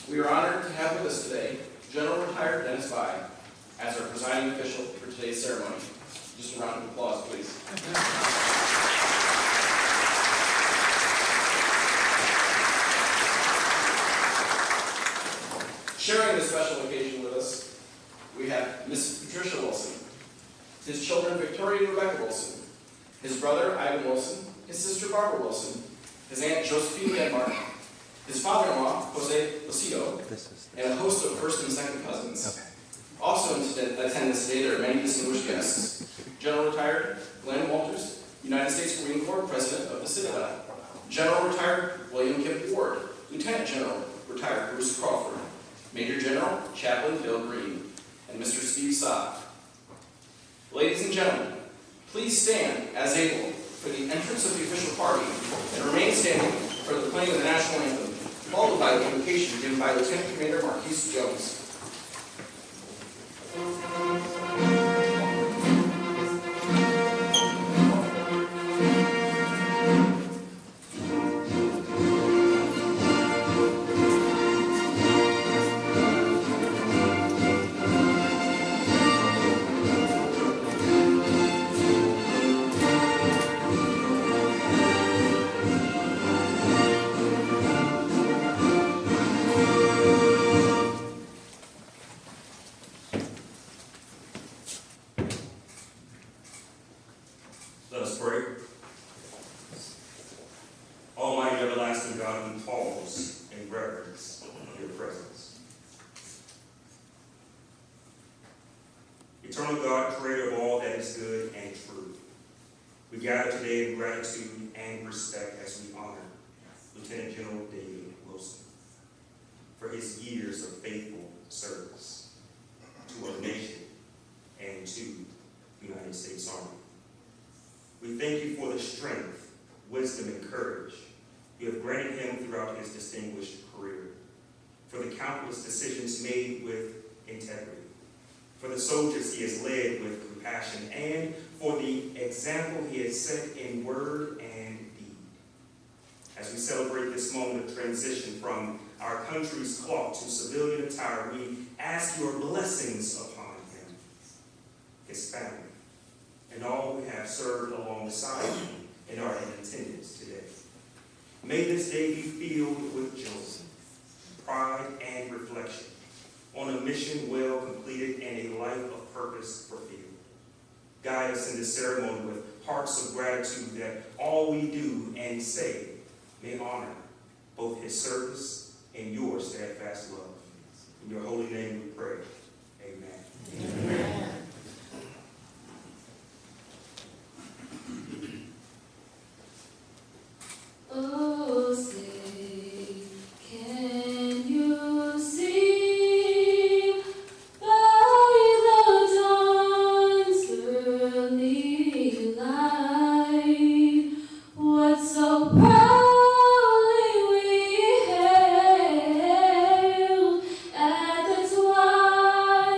We are honored to have with us today General Retired Dennis By as our presiding official for today's ceremony. Just a round of applause, please. Sharing this special occasion with us, we have Miss Patricia Wilson, his children Victoria and Rebecca Wilson, his brother Ivan Wilson, his sister Barbara Wilson, his aunt Josephine Denmark, his father-in-law Jose Lucido, and a host of first and second cousins. Also in attendance today, there are many distinguished guests. General Retired Glenn Walters, United States Marine Corps President of the Citadel. General Retired William Kemp Ward, Lieutenant General Retired Bruce Crawford, Major General Chaplain Bill Green, and Mr. Steve Saab. Ladies and gentlemen, please stand as able for the entrance of the official party and remain standing for the playing of the national anthem, followed by the invocation given by Lieutenant Commander Marquise Jones. Let us pray. Almighty everlasting God, we pause in reverence of your presence. Eternal God, creator of all that is good and true, we gather today in gratitude and respect as we honor Lieutenant General David Wilson for his years of faithful service to our nation and to the United States Army. We thank you for the strength, wisdom, and courage you have granted him throughout his distinguished career, for the countless decisions made with integrity, for the soldiers he has led with compassion, and for the example he has set in word and deed. As we celebrate this moment of transition from our country's cloth to civilian attire, we ask your blessings upon him, his family, and all who have served alongside him and are in attendance today. May this day be filled with joy, pride, and reflection on a mission well completed and a life of purpose fulfilled. Guide us in this ceremony with hearts of gratitude that all we do and say may honor both his service and your steadfast love. In your holy name we pray. Amen. Amen. Oh, say, can you see by the dawn's early light what so proudly we hailed at the twilight's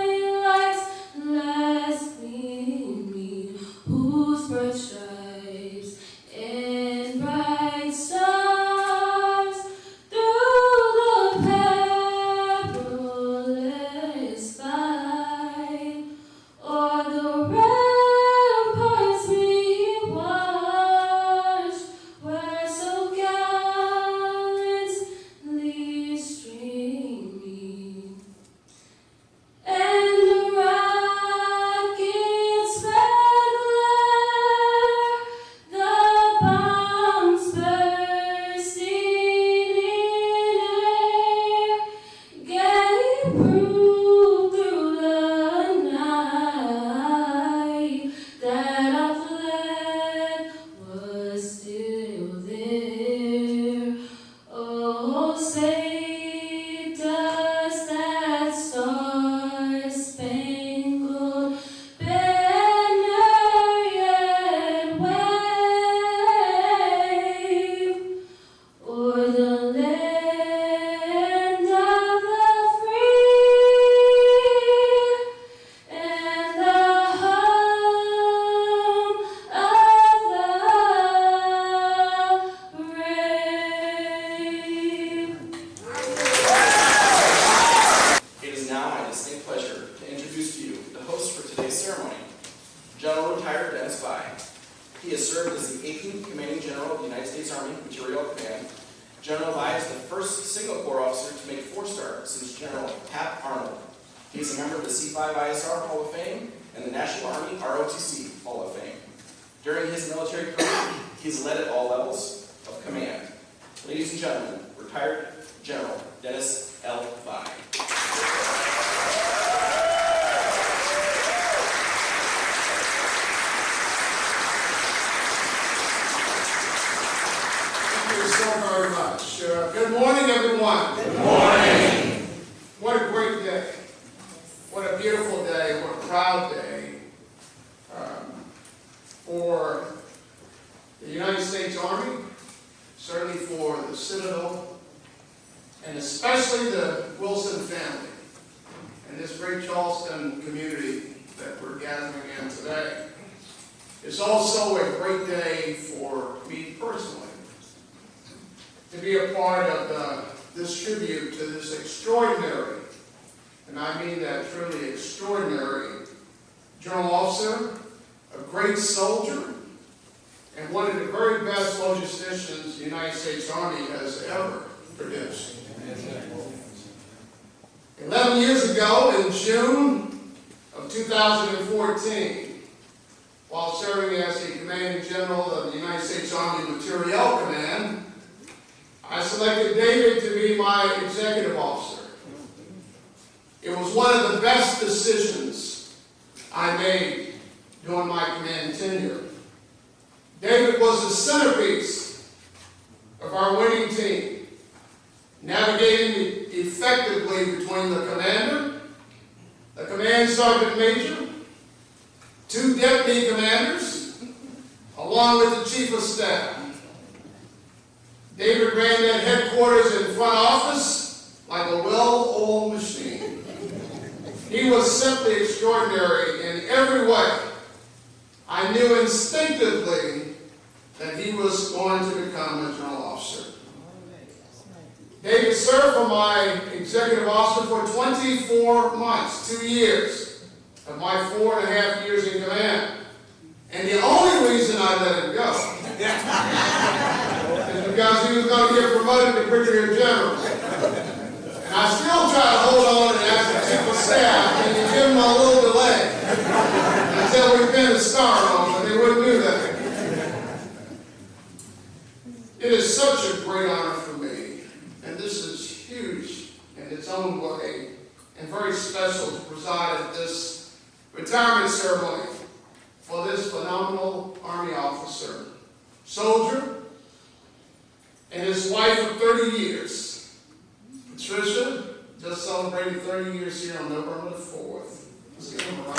Acting Commanding General of the United States Army Materiel Command. General Vi is the first Signal Corps officer to make 4-star since General Hap Arnold. He is a member of the C5ISR Hall of Fame and the National Army ROTC Hall of Fame. During his military career, he's led at all levels of command. Ladies and gentlemen, retired General Dennis L. Vi. Very much. Good morning, everyone. Good morning. What a great day. What a beautiful day. What a proud day for the United States Army, certainly for the Citadel, and especially the Wilson family and this great Charleston community that we're gathering in today. It's also a great day for me personally, to be a part of this tribute to this extraordinary, and I mean that truly extraordinary, General Officer, a great soldier, and one of the very best logisticians the United States Army has ever produced. 11 years ago, in June of 2014, while serving as the Commanding General of the United States Army Materiel Command, I selected David to be my executive officer. It was one of the best decisions I made during my command tenure. David was the centerpiece of our winning team, navigating effectively between the commander, the command sergeant major, 2 deputy commanders, along with the chief of staff. David ran that headquarters and front office like a well-oiled machine. He was simply extraordinary in every way. I knew instinctively that he was going to become a general officer. David served for my executive officer for 24 months, 2 years of my 4.5 years in command. And the only reason I let him go is because he was going to get promoted to Brigadier General. And I still try to hold on and ask the chief of staff, can you give him a little delay until we pin a star on him, but they wouldn't do that. It is such a great honor for me, and this is huge in its own way, and very special to preside at this retirement ceremony for this phenomenal Army officer, soldier, and his wife of 30 years. Patricia just celebrated 30 years here on November the 4th. Let's give him a round.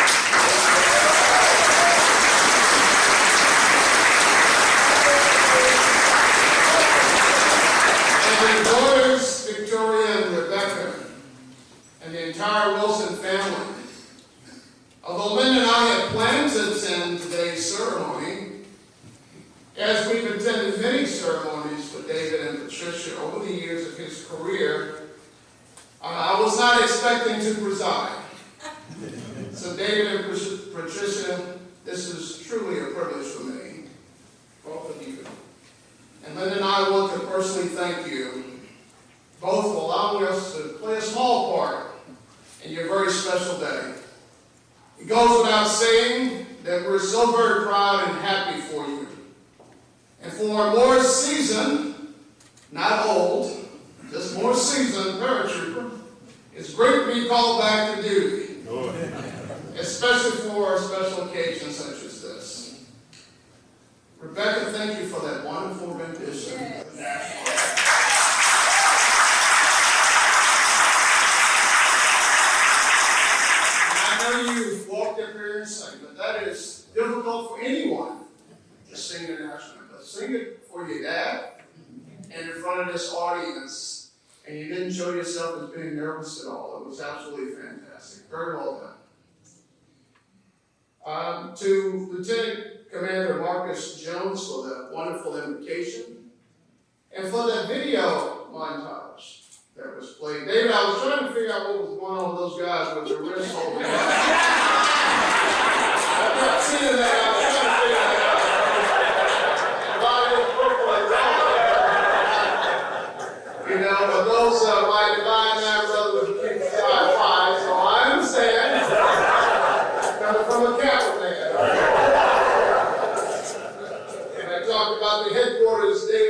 And their daughters, Victoria and Rebecca, and the entire Wilson family. Although Linda and I had planned to attend today's ceremony, as we've attended many ceremonies for David and Patricia over the years of his career, I was not expecting to preside. So David and Patricia, this is truly a privilege for me, both of you. And Linda and I want to personally thank you both for allowing us to play a small part in your very special day. It goes without saying that we're so very proud and happy for you. And for a more seasoned, not old, just more seasoned paratrooper, it's great to be called back to duty, especially for a special occasion such as this. Rebecca, thank you for that wonderful rendition of the national anthem. And I know you've walked up here and sang, but that is difficult for anyone to sing the national anthem. Sing it for your dad and in front of this audience, and you didn't show yourself as being nervous at all. It was absolutely fantastic. Very well done. To Lieutenant Commander Marcus Jones for that wonderful invocation, and for that video montage that was played. David, I was trying to figure out what was going on with those guys with their wrists holding up. I kept seeing that. I was trying to figure that out.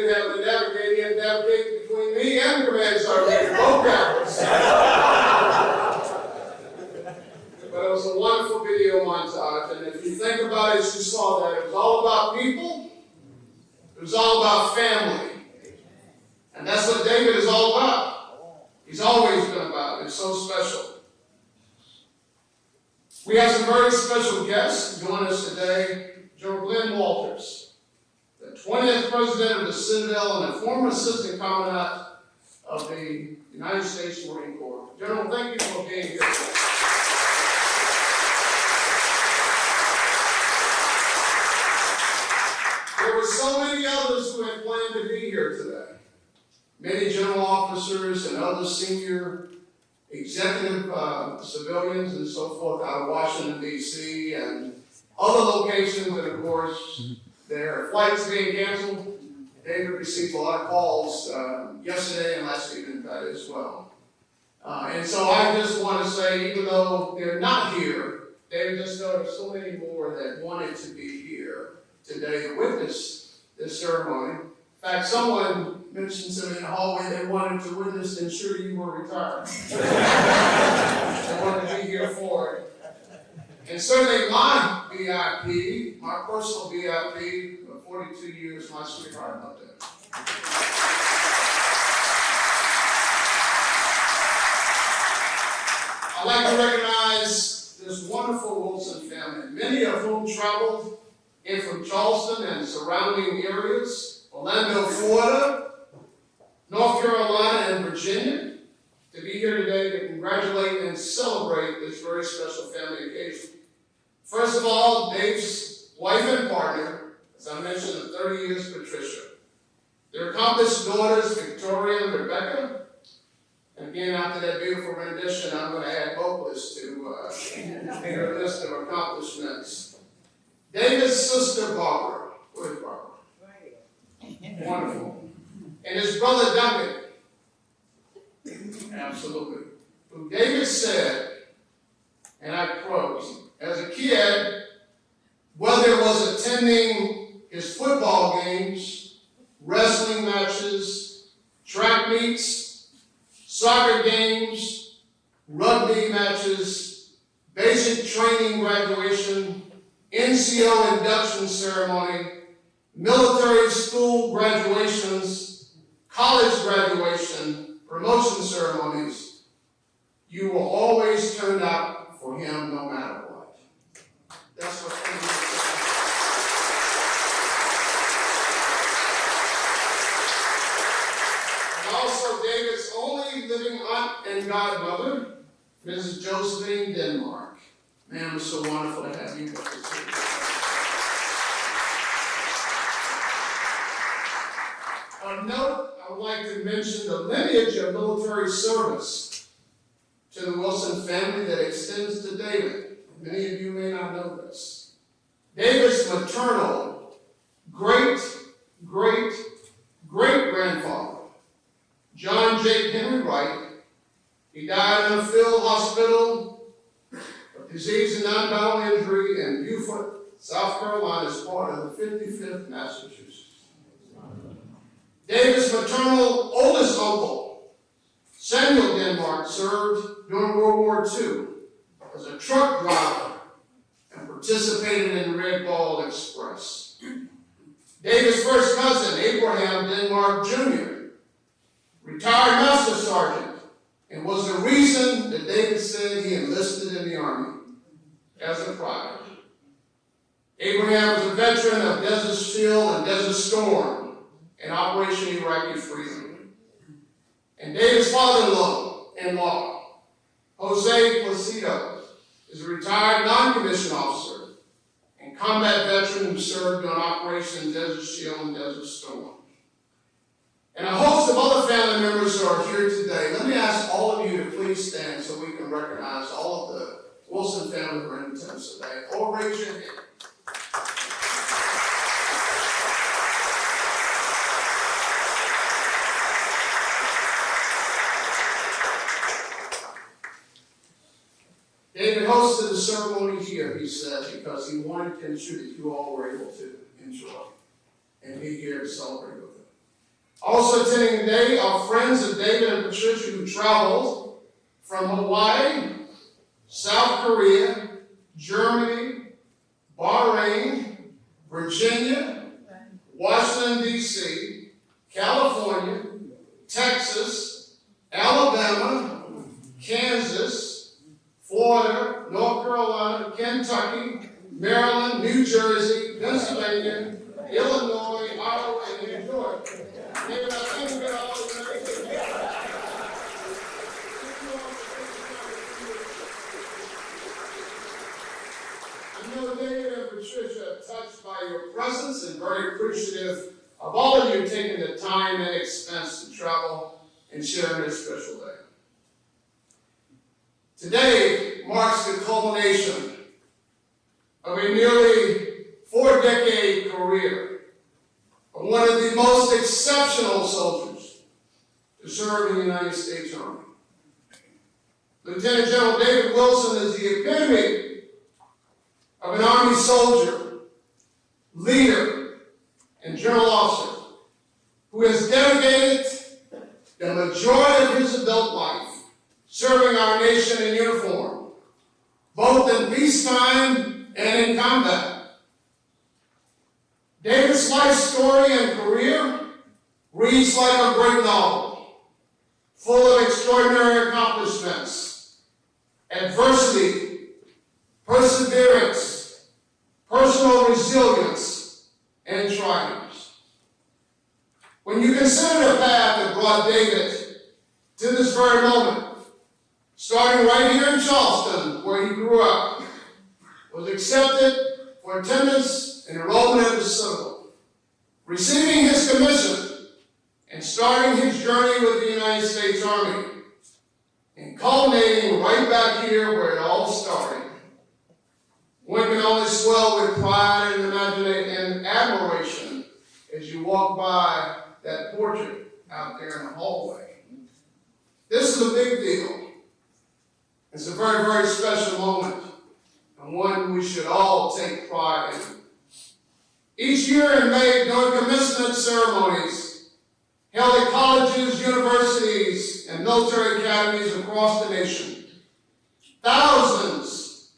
we have to navigate, he had to navigate between me and Command Sergeant, both captains. But it was a wonderful video montage, and if you think about it, as you saw that, it was all about people, it was all about family. And that's what David is all about. He's always been about it. It's so special. We have some very special guests join us today. General Glenn Walters, the 20th President of the Citadel and a former Assistant Commandant of the United States Marine Corps. General, thank you for being here. There were so many others who had planned to be here today. Many general officers and other senior executive civilians and so forth out of Washington, D.C. and other locations, and of course, their flights being canceled. David received a lot of calls yesterday and last evening about it as well. And so I just want to say, even though they're not here, David just noticed so many more that wanted to be here today to witness this ceremony. In fact, someone mentioned to me in the hallway they wanted to witness to ensure you were retired. They wanted to be here for it. And certainly my VIP, my personal VIP, for 42 years, my sweetheart up there. I'd like to recognize this wonderful Wilson family, many of whom traveled in from Charleston and surrounding areas, Orlando, Florida, North Carolina, and Virginia, to be here today to congratulate and celebrate this very special family occasion. First of all, Dave's wife and partner, as I mentioned, of 30 years, Patricia. Their accomplished daughters, Victoria and Rebecca. And again, after that beautiful rendition, I'm going to add vocalists to your list of accomplishments. David's sister, Barbara. Where's Barbara? Wonderful. And his brother, Duncan. Absolutely. Who David said, and I quote, as a kid, whether it was attending his football games, wrestling matches, track meets, soccer games, rugby matches, basic training graduation, NCO induction ceremony, military school graduations, college graduation, promotion ceremonies, you will always turn out for him no matter what. That's what David said. And also David's only living aunt and godmother, Mrs. Josephine Denmark. Man, it was so wonderful to have you with us here. Of note, I would like to mention the lineage of military service to the Wilson family that extends to David. Many of you may not know this. David's maternal great-great-great-grandfather, John Jake Henry Wright, he died in a field hospital of disease and non-battle injury in Beaufort, South Carolina, as part of the 55th Massachusetts. David's maternal oldest uncle, Samuel Denmark, served during World War II as a truck driver and participated in the Red Ball Express. David's first cousin, Abraham Denmark Jr., retired master sergeant, and was the reason that David said he enlisted in the Army as a private. Abraham was a veteran of Desert Shield and Desert Storm in Operation Iraqi Freedom. And David's father-in-law, Jose Placido, is a retired non-commissioned officer and combat veteran who served on Operation Desert Shield and Desert Storm. And a host of other family members are here today. Let me ask all of you to please stand so we can recognize all of the Wilson family who are in attendance today. Or raise your hand. David hosted the ceremony here, he said, because he wanted to ensure that you all were able to enjoy and be here to celebrate with him. Also attending today are friends of David and Patricia who traveled from Hawaii, South Korea, Germany, Bahrain, Virginia, Washington, D.C., California, Texas, Alabama, Kansas, Florida, North Carolina, Kentucky, Maryland, New Jersey, Pennsylvania, Illinois, Iowa, and New York. David, I think we got all the I know David and Patricia are touched by your presence and very appreciative of all of you taking the time and expense to travel and share in this special day. Today marks the culmination of a nearly 4-decade career of one of the most exceptional soldiers to serve in the United States Army. Lieutenant General David Wilson is the epitome of an Army soldier, leader, and general officer who has dedicated the majority of his adult life serving our nation in uniform, both in peacetime and in combat. David's life story and career reads like a great novel, full of extraordinary accomplishments, adversity, perseverance, personal resilience, and triumphs. When you consider the path that brought David to this very moment, starting right here in Charleston, where he grew up, was accepted for attendance and enrollment at the Citadel, receiving his commission and starting his journey with the United States Army, and culminating right back here where it all started. One can only swell with pride and imagination and admiration as you walk by that portrait out there in the hallway. This is a big deal. It's a very, very special moment, and one we should all take pride in. Each year in May, during commencement ceremonies held at colleges, universities, and military academies across the nation, thousands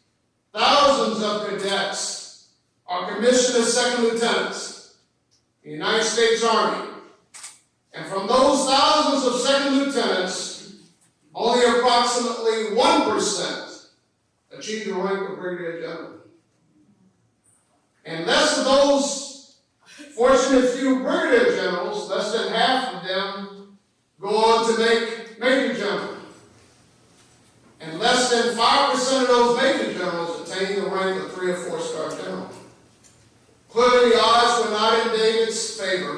of cadets are commissioned as second lieutenants in the United States Army. And from those thousands of second lieutenants, only approximately 1% achieve the rank of brigadier general. And less of those fortunate few brigadier generals, less than half of them, go on to make major general. And less than 5% of those major generals attain the rank of 3- or 4-star general. Clearly, the odds were not in David's favor.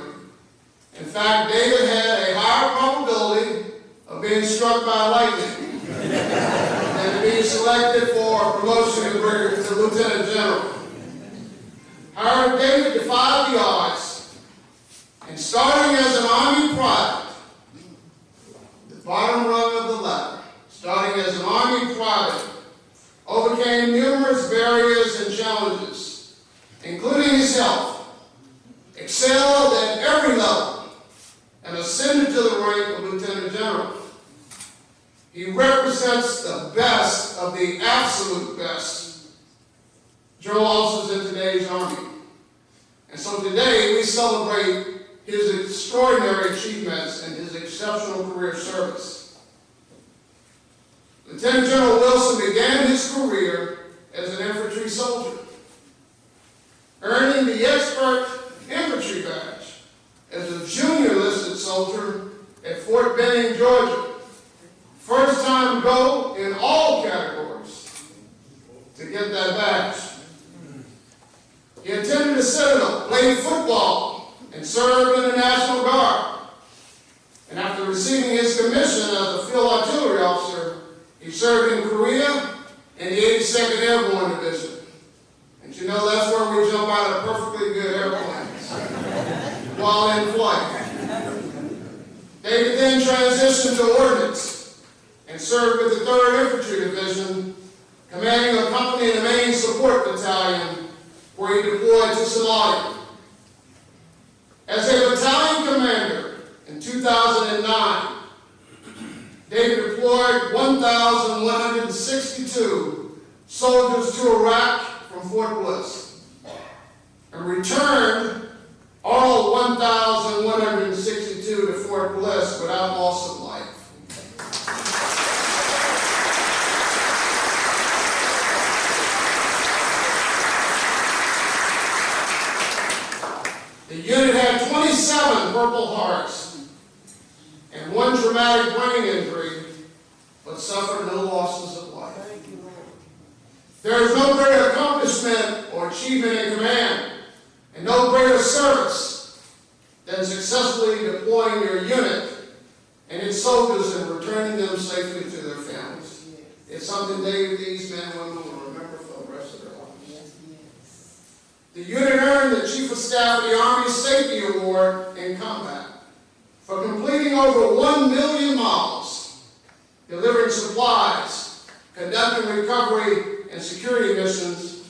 In fact, David had a higher probability of being struck by lightning than to be selected for promotion to lieutenant general. However, David defied the odds, and starting as an Army private, the bottom rung of the ladder, starting as an Army private, overcame numerous barriers and challenges, including his health, excelled at every level, and ascended to the rank of lieutenant general. He represents the best of the absolute best general officers in today's Army. And so today we celebrate his extraordinary achievements and his exceptional career service. Lieutenant General Wilson began his career as an infantry soldier, earning the expert infantry badge as a junior enlisted soldier at Fort Benning, Georgia. First time go in all categories to get that badge. He attended the Citadel, played football, and served in the National Guard. And after receiving his commission as a field artillery officer, he served in Korea in the 82nd Airborne Division. And you know that's where we jump out of perfectly good airplanes while in flight. David then transitioned to Ordnance and served with the 3rd Infantry Division, commanding a company in the main support battalion where he deployed to Somalia. As a battalion commander, 2009, David deployed 1,162 soldiers to Iraq from Fort Bliss and returned all 1,162 to Fort Bliss without loss of life. The unit had 27 Purple Hearts and 1 traumatic brain injury, but suffered no losses of life. There is no greater accomplishment or achievement in command, and no greater service than successfully deploying your unit and its soldiers and returning them safely to their families. It's something these men and women will remember for the rest of their lives. The unit earned the Chief of Staff of the Army's Safety Award in combat for completing over 1 million miles, delivering supplies, conducting recovery and security missions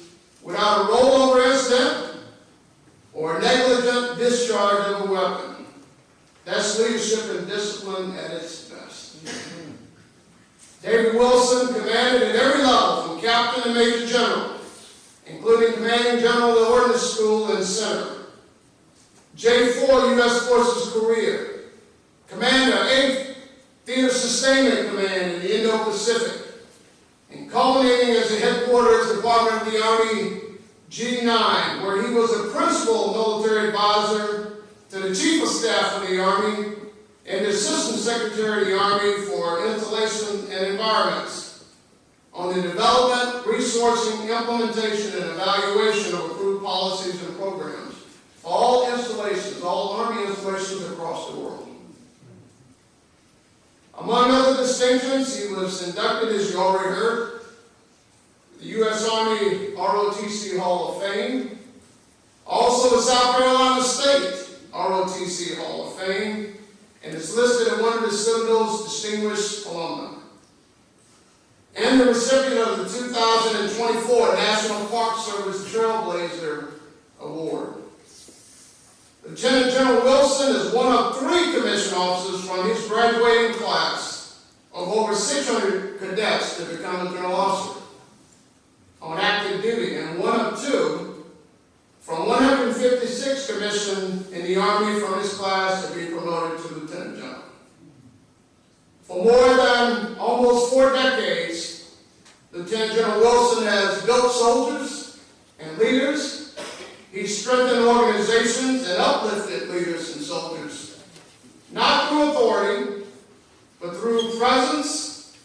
without a rollover incident or negligent discharge of a weapon. That's leadership and discipline at its best. David Wilson commanded at every level, from captain to major general, including commanding general of the Ordnance School and Center, J4 U.S. Forces Korea, commander 8th Theater Sustainment Command in the Indo-Pacific, and culminating as the headquarters department of the Army G9, where he was a principal military advisor to the Chief of Staff of the Army and the Assistant Secretary of the Army for Installation and Environments on the development, resourcing, implementation, and evaluation of approved policies and programs for all installations, all Army installations across the world. Among other distinctions, he was inducted, as you already heard, the U.S. Army ROTC Hall of Fame, also the South Carolina State ROTC Hall of Fame, and is listed as one of the Citadel's distinguished alumni, and the recipient of the 2024 National Park Service Trailblazer Award. Lieutenant General Wilson is one of 3 commissioned officers from his graduating class of over 600 cadets to become a general officer on active duty, and one of 2 from 156 commissioned in the Army from his class to be promoted to lieutenant general. For more than almost 4 decades, Lieutenant General Wilson has built soldiers and leaders. He's strengthened organizations and uplifted leaders and soldiers, not through authority, but through presence,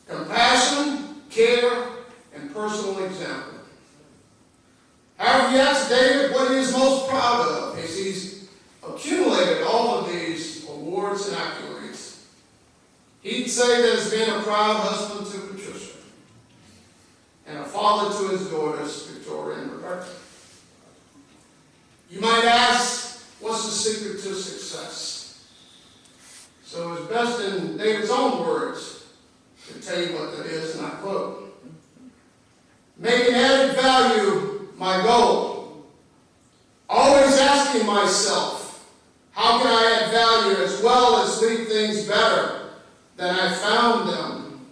compassion, care, and personal example. However, you ask David what he is most proud of as he's accumulated all of these awards and accolades. He'd say that he's been a proud husband to Patricia and a father to his daughters, Victoria and Rebecca. You might ask, what's the secret to success? So it's best in David's own words to tell you what that is, and I quote, "Making added value my goal. Always asking myself, how can I add value as well as leave things better than I found them?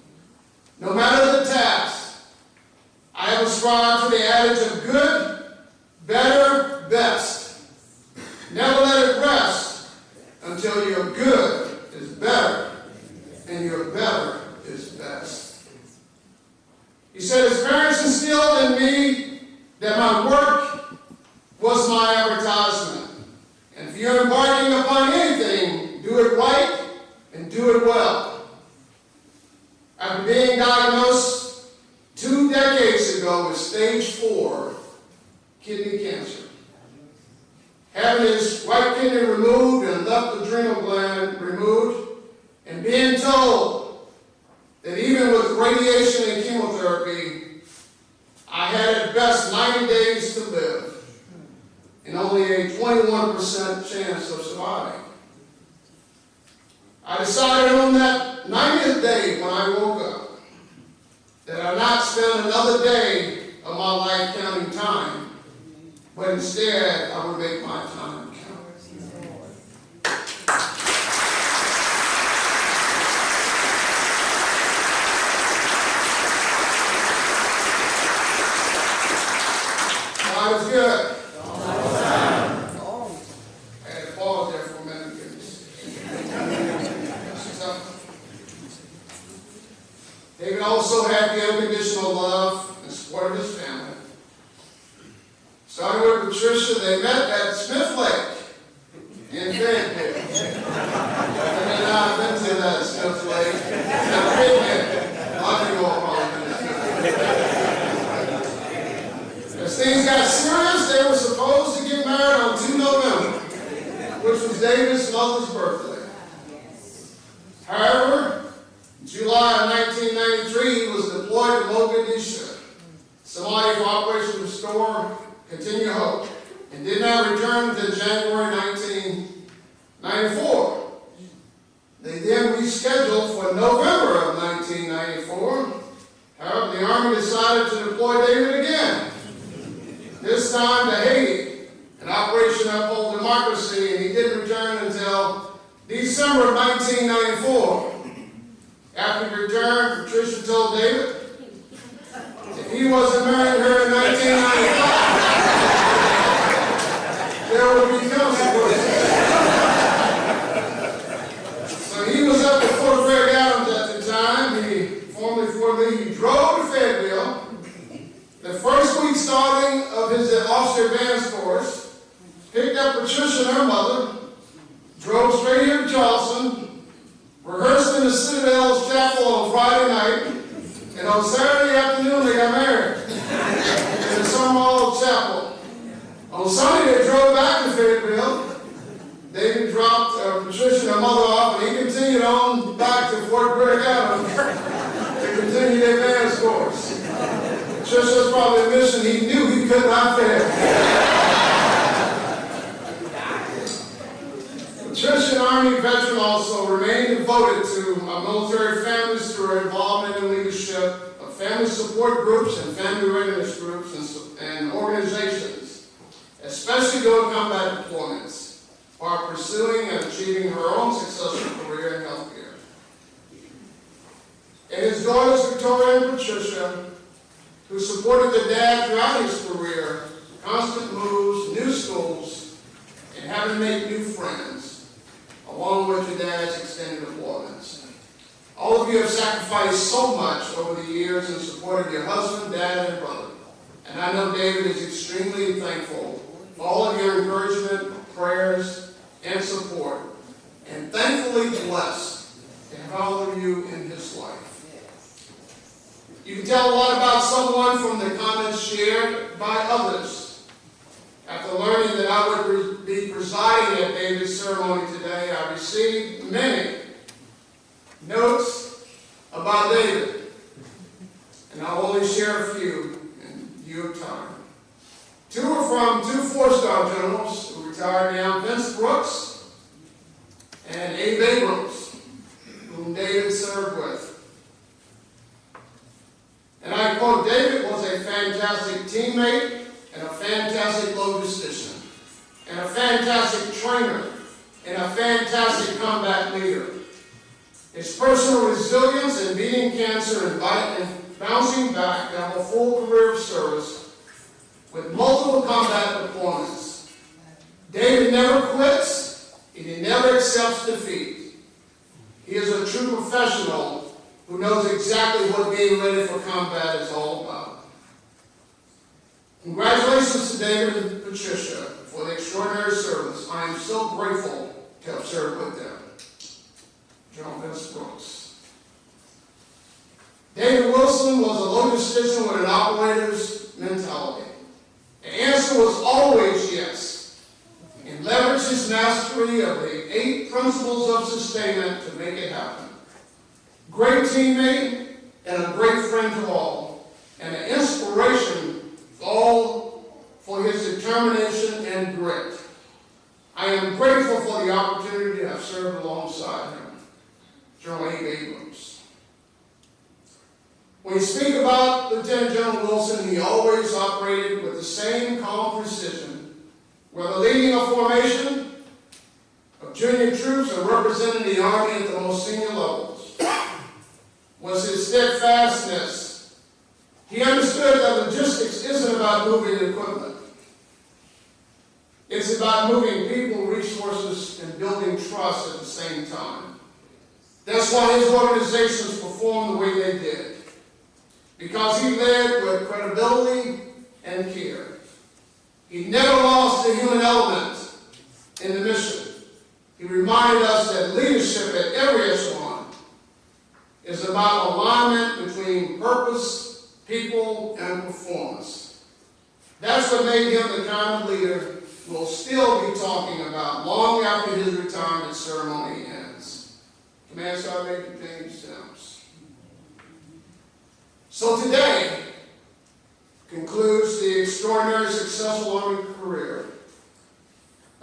No matter the task, I have ascribed to the adage of good, better, best. Never let it rest until your good is better and your better is best." He said his parents instilled in me that my work was my advertisement. And if you're embarking upon anything, do it right and do it well. After being diagnosed 2 decades ago with stage 4 kidney cancer, having his right kidney removed and left adrenal gland removed, and being told that even with radiation and chemotherapy, I had at best 90 days to live and only a 21% chance of surviving. I decided on that 90th day when I woke up that I'd not spend another day of my life counting time, but instead I would make my time count. had the unconditional love and support of his family. Starting with Patricia, they met at Smith Lake in Fayetteville. And I've been to that Smith Lake. Now, picnic. A lot of people have probably been to Smith Lake. As things got serious, they were supposed to get married on 2 November, which was David's mother's birthday. However, in July of 1993, he was deployed to Mogadishu, Somalia, for Operation Restore, Continue Hope, and did not return until January 1994. They then rescheduled for November of 1994. However, the Army decided to deploy David again, this time to Haiti, in Operation Uphold Democracy, and he didn't return until December of 1994. After he returned, Patricia told David if he wasn't marrying her in 1995, there would be consequences. So he was up at Fort Greg Adams at the time. He formerly Fort Lee. He drove to Fayetteville. The first week starting of his officer advance course, picked up Patricia and her mother, drove straight here to Charleston, rehearsed in the Citadel's chapel on Friday night, and on Saturday afternoon they got married in the Summerall Chapel. On Sunday they drove back to Fayetteville. David dropped Patricia and her mother off, and he continued on back to Fort Greg Adams to continue the advance course. Patricia's probably a mission he knew he could not fail. Patricia, an Army veteran, also remained devoted to our military families through her involvement in leadership of family support groups and family readiness groups and organizations, especially during combat deployments, while pursuing and achieving her own successful career in healthcare. And his daughters, Victoria and Patricia, who supported their dad throughout his career, constant moves, new schools, and having to make new friends, along with your dad's extended deployments. All of you have sacrificed so much over the years in support of your husband, dad, and brother. And I know David is extremely thankful for all of your encouragement, prayers, and support, and thankfully blessed to have all of you in his life. You can tell a lot about someone from the comments shared by others. After learning that I would be presiding at David's ceremony today, I received many notes about David, and I'll only share a few in view of time. 2 are from 2 4-star generals who retired now, Vince Brooks and Abe Abrams, whom David served with. And I quote, David was a fantastic teammate, and a fantastic logistician, and a fantastic trainer, and a fantastic combat leader. His personal resilience in beating cancer and bouncing back to have a full career of service with multiple combat deployments. David never quits, and he never accepts defeat. He is a true professional who knows exactly what being ready for combat is all about. Congratulations to David and Patricia for the extraordinary service. I am so grateful to have served with them. General Vince Brooks. David Wilson was a logistician with an operator's mentality. The answer was always yes, and leveraged his mastery of the 8 principles of sustainment to make it happen. Great teammate and a great friend to all, and an inspiration all for his determination and grit. I am grateful for the opportunity to have served alongside him. General Abe Abrams. When you speak about Lieutenant General Wilson, he always operated with the same calm precision, whether leading a formation of junior troops or representing the Army at the most senior levels. Was his steadfastness. He understood that logistics isn't about moving equipment. It's about moving people, resources, and building trust at the same time. That's why his organizations performed the way they did. because he led with credibility and care. He never lost the human element in the mission. He reminded us that leadership at every echelon is about alignment between purpose, people, and performance. That's what made him the kind of leader we'll still be talking about long after his retirement ceremony ends. Command Sergeant Major James Sims. So today concludes the extraordinary successful Army career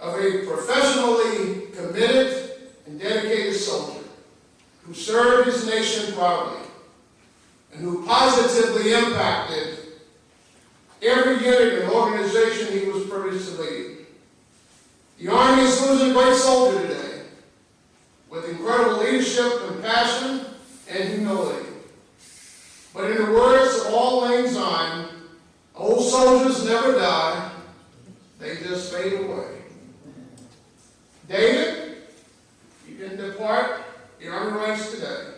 of a professionally committed and dedicated soldier who served his nation proudly and who positively impacted every unit and organization he was privileged to lead. The Army is losing a great soldier today with incredible leadership, compassion, and humility. But in the words of Auld Lang Syne, old soldiers never die, they just fade away. David, you can depart the Army ranks today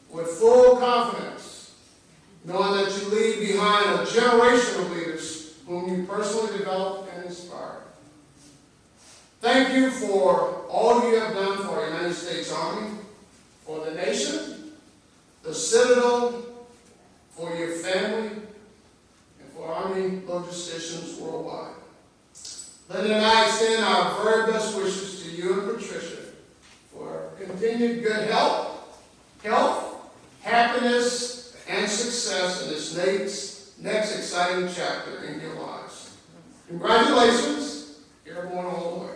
with full confidence, knowing that you leave behind a generation of leaders whom you personally developed and inspired. Thank you for all you have done for the United States Army, for the nation, the Citadel, for your family, and for Army logisticians worldwide. Linda and I extend our very best wishes to you and Patricia for continued good health, happiness, and success in this next exciting chapter in your lives. Congratulations, airborne all the way.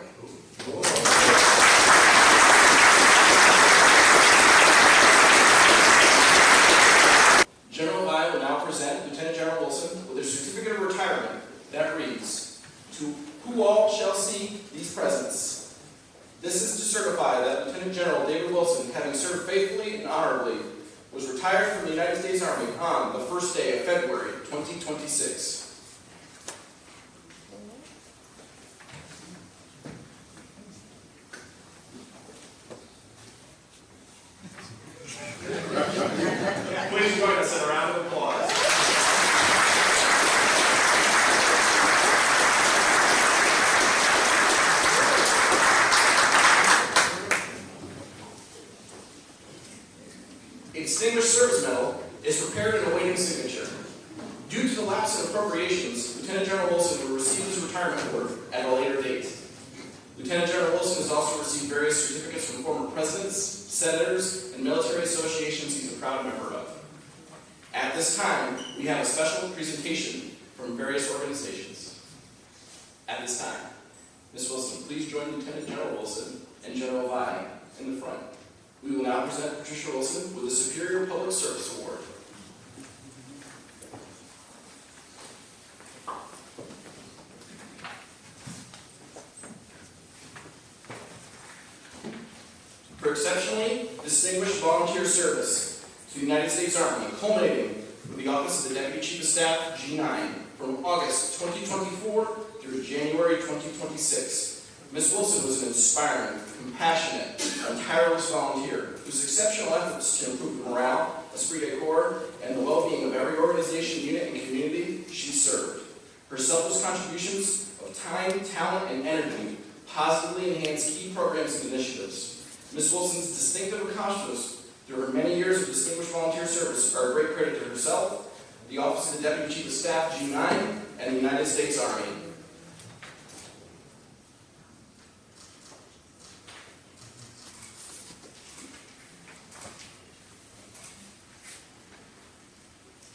General Vi will now present Lieutenant General Wilson with a certificate of retirement that reads, "To who all shall see these presents. This is to certify that Lieutenant General David Wilson, having served faithfully and honorably, was retired from the United States Army on the first day of February 2026. Please join us in a round of applause. A Distinguished Service Medal is prepared and awaiting signature. Due to the lapse in appropriations, Lieutenant General Wilson will receive his retirement award at a later date. Lieutenant General Wilson has also received various certificates from former presidents, senators, and military associations he's a proud member of. At this time, we have a special presentation from various organizations. At this time, Ms. Wilson, please join Lieutenant General Wilson and General Vi in the front. We will now present Patricia Wilson with the Superior Public Service Award. For exceptionally distinguished volunteer service to the United States Army, culminating with the Office of the Deputy Chief of Staff, G9, from August 2024 through January 2026. Ms. Wilson was an inspiring, compassionate, and tireless volunteer whose exceptional efforts to improve the morale, esprit de corps, and the well-being of every organization, unit, and community she served. Her selfless contributions of time, talent, and energy positively enhanced key programs and initiatives. Ms. Wilson's distinctive accomplishments through her many years of distinguished volunteer service are a great credit to herself, the Office of the Deputy Chief of Staff, G9, and the United States Army.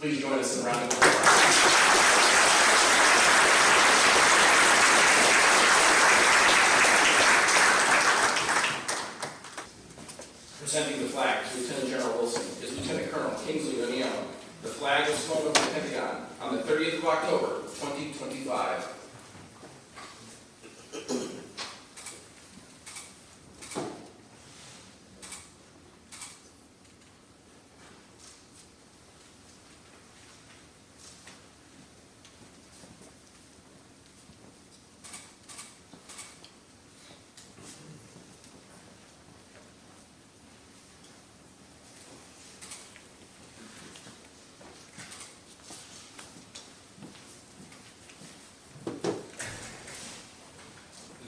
Please join us in a round of applause. Presenting the flag to Lieutenant General Wilson is Lieutenant Colonel Kingsley O'Neill. The flag was flown over the Pentagon on the 30th of October, 2025.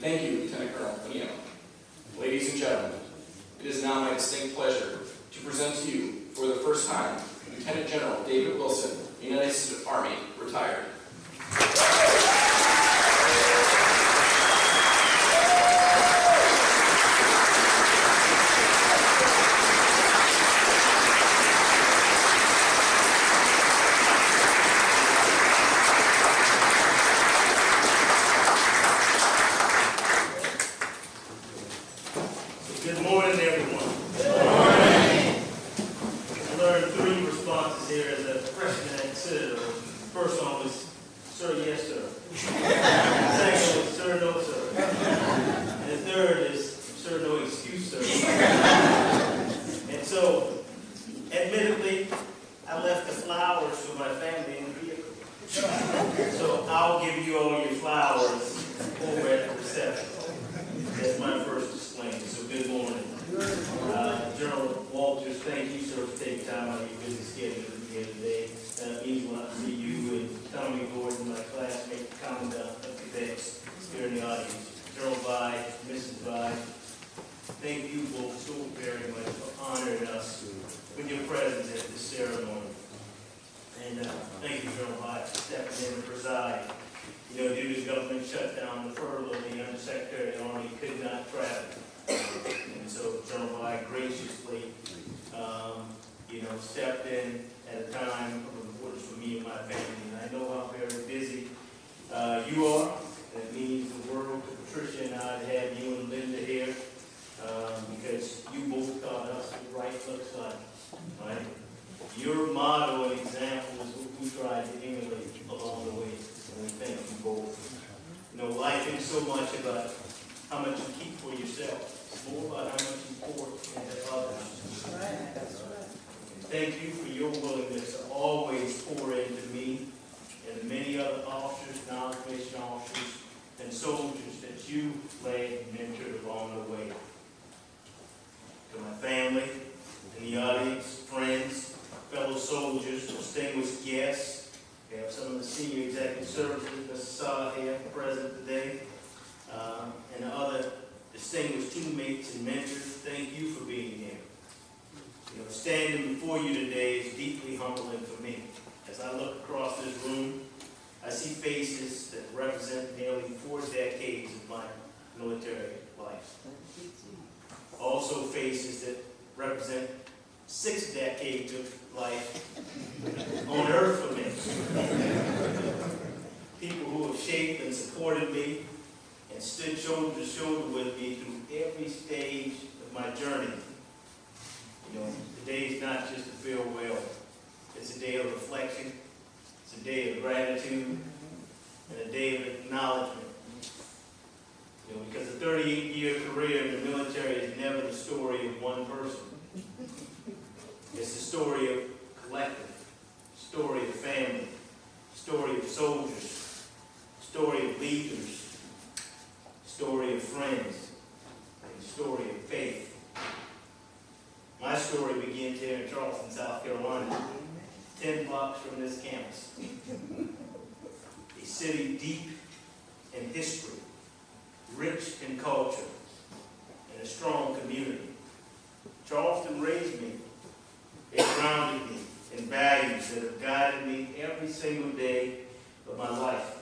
Thank you, Lieutenant Colonel O'Neill. Ladies and gentlemen, it is now my distinct pleasure to present to you, for the first time, Lieutenant General David Wilson, United States Army, retired. Good morning, everyone. Good morning. I learned 3 responses here as a freshman at Citadel. First one was, sir, yes, sir. Second was, sir, no, sir. And the third is, sir, no excuse, sir. And so, admittedly, I left the flowers for my family in the vehicle. So I'll give you all your flowers over at the reception. That's my first disclaimer. So good morning. General Walters, thank you, sir, for taking time out of your busy schedule to be here today. It means a lot to see you and Tommy Gordon, my classmate, Commandant of Cadets, here in the audience. General Vi, Mrs. Vi, thank you both so very much for honoring us with your presence at this ceremony. And thank you, General Vi, for stepping in and preside. You know, due to the government shutdown, the furlough, the Undersecretary of the Army could not travel. And so General Vi graciously, stepped in at a time of importance for me and my family. And I know how very busy you are. And it means the world to Patricia and I to have you and Linda here because you both taught us what right looks like. Right? Your motto and example is what we tried to emulate along the way. And we thank you both. You know, life isn't so much about how much you keep for yourself. It's more about how much you pour into others. Thank you for your willingness to always pour into me and the many other officers, non-commissioned officers, and soldiers that you led and mentored along the way. To my family, in the audience, friends, fellow soldiers, distinguished guests, we have some of the senior executive services, Mr. Saw here present today, and other distinguished teammates and mentors. Thank you for being here. You know, standing before you today is deeply humbling for me. As I look across this room, I see faces that represent nearly 4 decades of my military life. Also faces that represent 6 decades of life on earth for me. People who have shaped and supported me and stood shoulder to shoulder with me through every stage of my journey. You know, today is not just a farewell. It's a day of reflection. It's a day of gratitude and a day of acknowledgement. You know, because a 38-year career in the military is never the story of one person. It's the story of collective, story of family, story of soldiers, story of leaders, story of friends, and story of faith. My story begins here in Charleston, South Carolina, 10 blocks from this campus. A city deep in history, rich in culture, and a strong community. Charleston raised me. It grounded me in values that have guided me every single day of my life.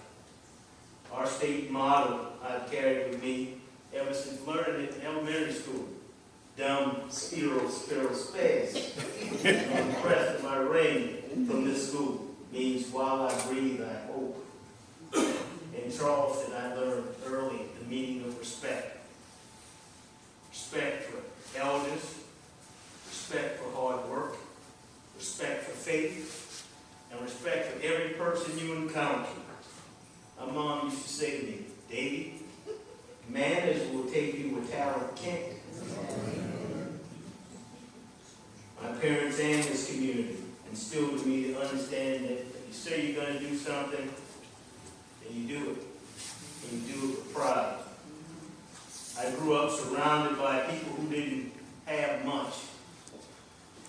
Our state motto I've carried with me ever since learning it in elementary school. Dum spiro spiro spes. On the crest of my ring from this school means while I breathe, I hope. In Charleston, I learned early the meaning of respect. Respect for elders, respect for hard work, respect for faith, and respect for every person you encounter. My mom used to say to me, Davy, manners will take you where talent can't. My parents and this community instilled in me the understanding that if you say you're going to do something, then you do it. And you do it with pride. I grew up surrounded by people who didn't have much,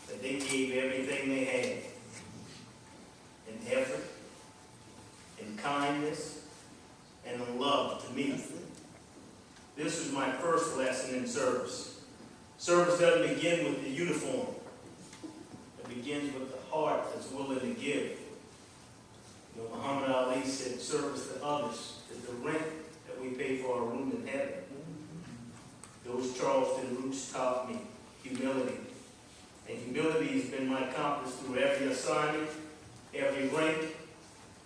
but they gave everything they had in effort, in kindness, and in love to me. Service doesn't begin with the uniform. It begins with the heart that's willing to give. You know, Muhammad Ali said, service to others is the rent that we pay for our room in heaven. Those Charleston roots taught me humility. And humility has been my compass through every assignment, every rank,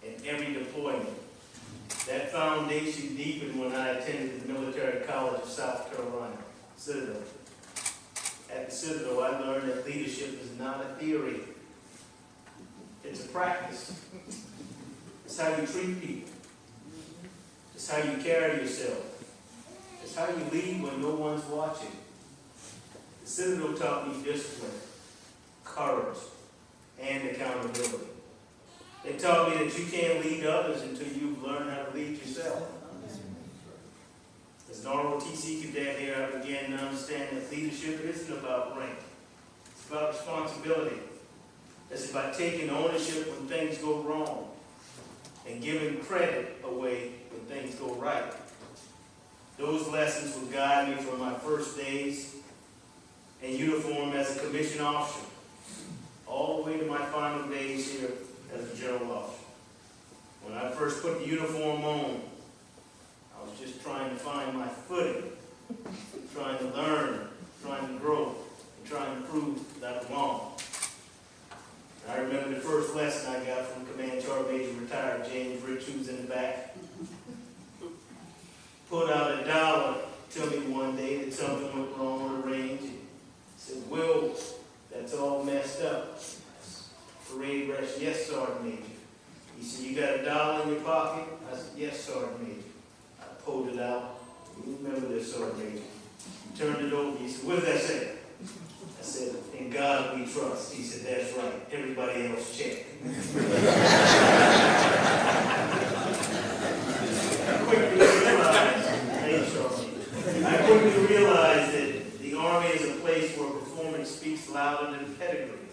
and every deployment. That foundation deepened when I attended the Military College of South Carolina, Citadel. At the Citadel, I learned that leadership is not a theory. It's a practice. It's how you treat people. It's how you carry yourself. It's how you lead when no one's watching. The Citadel taught me discipline, courage, and accountability. They taught me that you can't lead others until you've learned how to lead yourself. As an ROTC cadet here, I began to understand that leadership isn't about rank. It's about responsibility. It's about taking ownership when things go wrong and giving credit away when things go right. Those lessons will guide me from my first days in uniform as a commissioned officer, all the way to my final days here as a general officer. When I first put the uniform on, I was just trying to find my footing, trying to learn, trying to grow, and trying to prove that I belong. I remember the first lesson I got from Command Sergeant Major retired James Rich, who was in the back. Pulled out $1 to me one day that something went wrong on the range. He said, "Will, that's all messed up." Parade rash, "Yes, Sergeant Major." He said, "You got $1 in your pocket?" I said, "Yes, Sergeant Major." I pulled it out. "You remember this, Sergeant Major?" He turned it over. He said, "What does that say?" I said, "In God we trust." He said, "That's right. Everybody else check." I quickly realized that the Army is a place where performance speaks louder than pedigree.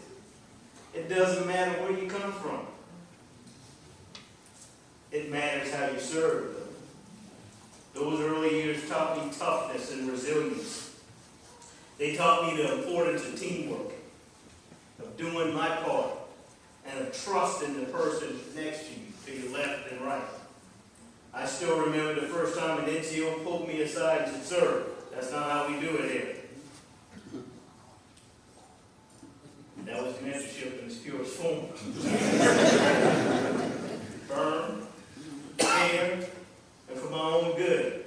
It doesn't matter where you come from. It matters how you serve. Those early years taught me toughness and resilience. They taught me the importance of teamwork, of doing my part, and of trusting the person next to you, to your left and right. I still remember the first time an NCO pulled me aside and said, "Sir, that's not how we do it here." That was mentorship in its purest form. Firm, fair, and for my own good.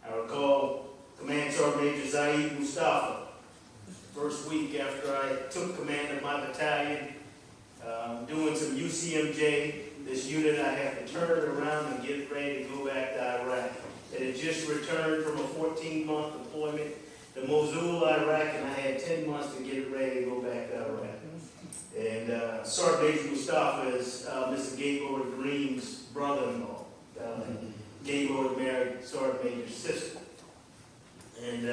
I recall Command Sergeant Major Zaid Mustafa, first week after I took command of my battalion, doing some UCMJ. This unit, I had to turn it around and get ready to go back to Iraq. It had just returned from a 14-month deployment to Mosul, Iraq, and I had 10 months to get it ready to go back to Iraq. And Sergeant Major Mustafa is Mr. Gaylord Green's brother-in-law. Gaylord married Sergeant Major's sister. And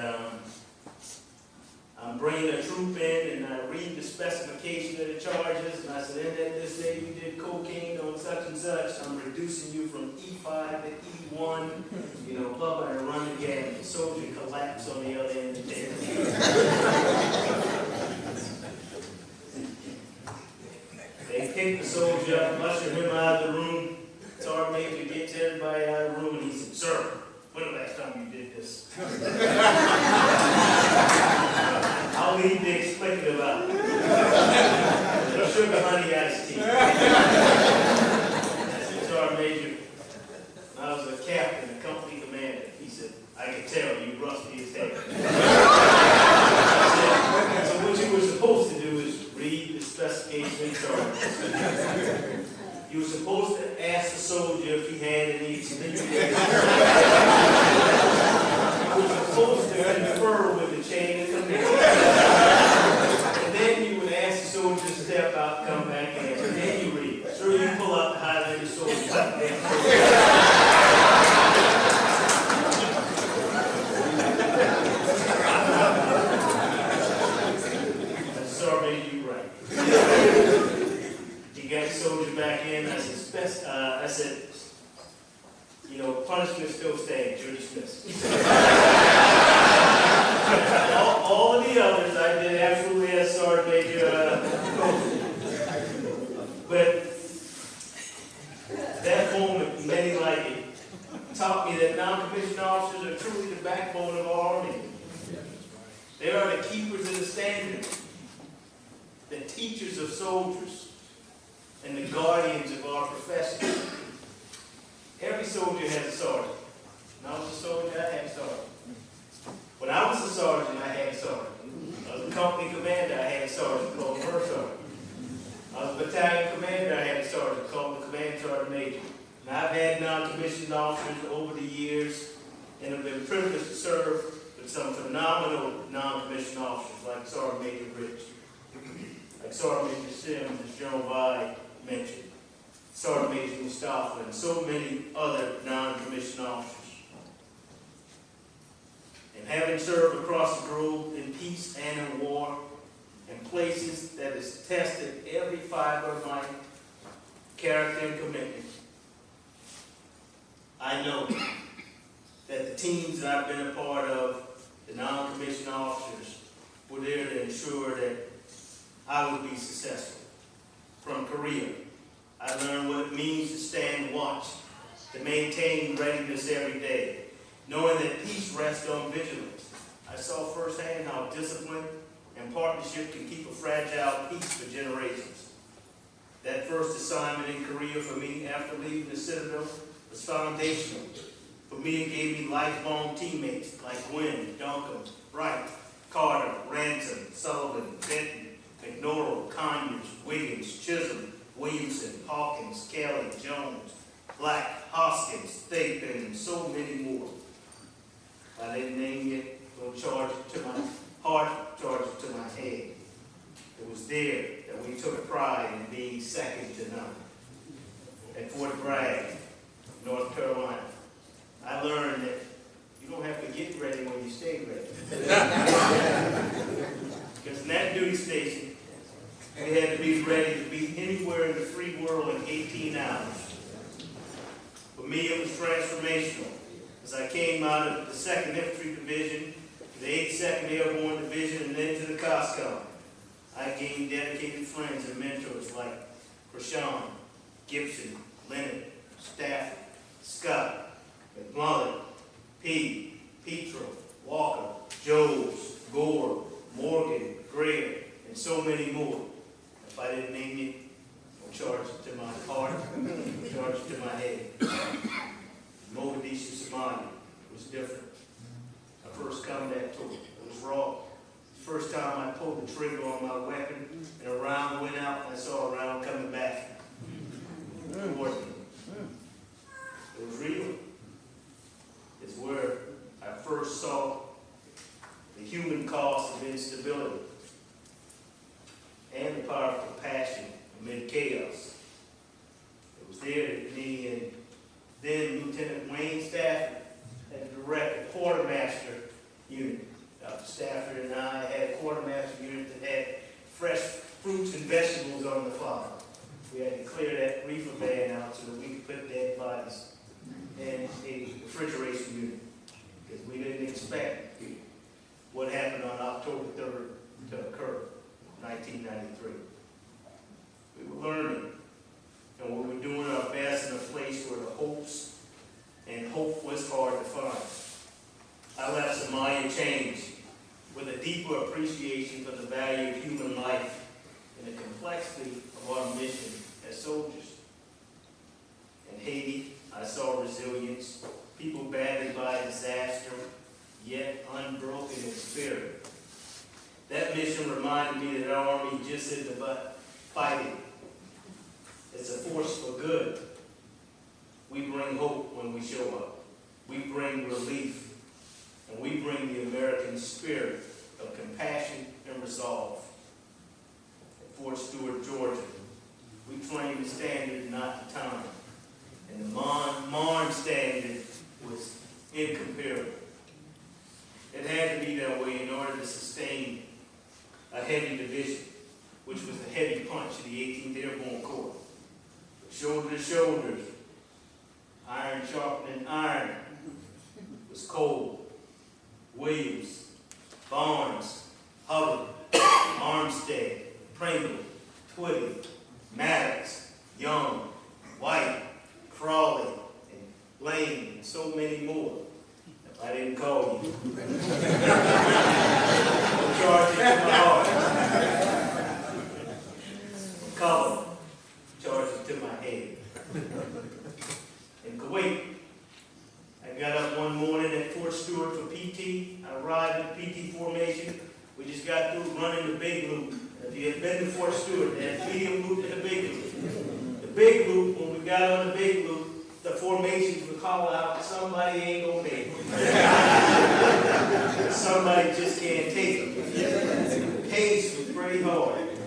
I'm bringing a troop in, and I read the specification of the charges, and I said, "In that this day you did cocaine on such and such, I'm reducing you from E5 to E1, blah, blah," and run the gamut. The soldier collapsed on the other end of the table. They picked the soldier up, ushered him out of the room. Sergeant Major gets everybody out of the room, and he said, "Sir, when the last time you did this?" I'll leave the explicative out. No sugar, honey, iced tea. I said, "Sergeant Major, I was a captain, a company commander." He said, "I can tell you rusty as heck." I said, "So what you were supposed to do is read the specification charges. You were supposed to ask the soldier if he had any experience. You were supposed to confer with the chain of command. And then you would ask the soldier to step out, come back in, and then you read. So you pull out the Highlander soldier. Sorry, you right. He got the soldier back in. I said, punishment still stands. You're dismissed. backbone of our army. They are the keepers of the standard, the teachers of soldiers, and the guardians of our profession. Every soldier has a sergeant. When I was a soldier, I had a sergeant. When I was a sergeant, I had a sergeant. I was a company commander, I had a sergeant called the first sergeant. I was a battalion commander, I had a sergeant called the command sergeant major. And I've had non-commissioned officers over the years and have been privileged to serve with some phenomenal non-commissioned officers like Sergeant Major Rich, like Sergeant Major Sims, as General Vi mentioned, Sergeant Major Mustafa, and so many other non-commissioned officers. And having served across the globe in peace and in war, in places that has tested every fiber of my character and commitment, I know that the teams that I've been a part of, the non-commissioned officers, were there to ensure that I would be successful. From Korea, I learned what it means to stand watch, to maintain readiness every day, knowing that peace rests on vigilance. I saw firsthand how discipline and partnership can keep a fragile peace for generations. That first assignment in Korea for me after leaving the Citadel was foundational. For me, it gave me lifelong teammates like Gwynn, Duncan, Bright, Carter, Ransom, Sullivan, Benton, McNorrell, Conyers, Wiggins, Chisholm, Williamson, Hawkins, Kelly, Jones, Black, Hoskins, Thapin, and so many more. I didn't name it, don't charge it to my heart, charge it to my head. It was there that we took pride in being second to none. At Fort Bragg, North Carolina, I learned that you don't have to get ready when you stay ready. Because in that duty station, we had to be ready to be anywhere in the free world in 18 hours. For me, it was transformational. As I came out of the 2nd Infantry Division, the 82nd Airborne Division, and then to the COSCOM, I gained dedicated friends and mentors like Krishan, Gibson, Leonard, Stafford, Scott, McMullen, Petro, Walker, Jones, Gore, Morgan, Greer, and so many more. If I didn't name it, I'll charge it to my heart, charge it to my head. Mogadishu, Somalia, it was different. My first combat tour, it was raw. First time I pulled the trigger on my weapon, and a round went out, and I saw a round coming back toward me. It was real. It's where I first saw the human cost of instability and the power of compassion amid chaos. It was there that me and then Lieutenant Wayne Stafford had to direct a quartermaster unit. Dr. Stafford and I had a quartermaster unit that had fresh fruits and vegetables on the farm. We had to clear that reefer van out so that we could put dead bodies in a refrigeration unit, because we didn't expect what happened on October 3rd to occur, 1993. We were learning, and we were doing our best in a place where the hopes and hope was hard to find. I left Somalia changed with a deeper appreciation for the value of human life and the complexity of our mission as soldiers. In Haiti, I saw resilience, people battered by disaster, yet unbroken in spirit. That mission reminded me that our army just isn't about fighting. It's a force for good. We bring hope when we show up. We bring relief. And we bring the American spirit of compassion and resolve. At Fort Stewart, Georgia, we claimed the standard, not the time. And the Marne standard was incomparable. It had to be that way in order to sustain a heavy division, which was the heavy punch of the 18th Airborne Corps. Shoulder to shoulders, iron sharpening iron, was cold. Williams, Barnes, Hubbard, Armstead, Pringle, Twitty, Maddox, Young, White, Crawley, and Lane, and so many more. I didn't call you. Don't charge it to my heart. Color, charge it to my head. In Kuwait, I got up one morning at Fort Stewart for PT. I arrived at PT formation. We just got through running the big loop. If you had been to Fort Stewart, they had medium loop and the big loop. The big loop, when we got on the big loop, the formations would call out, somebody ain't gonna make it. Somebody just can't take it. The pace was pretty hard,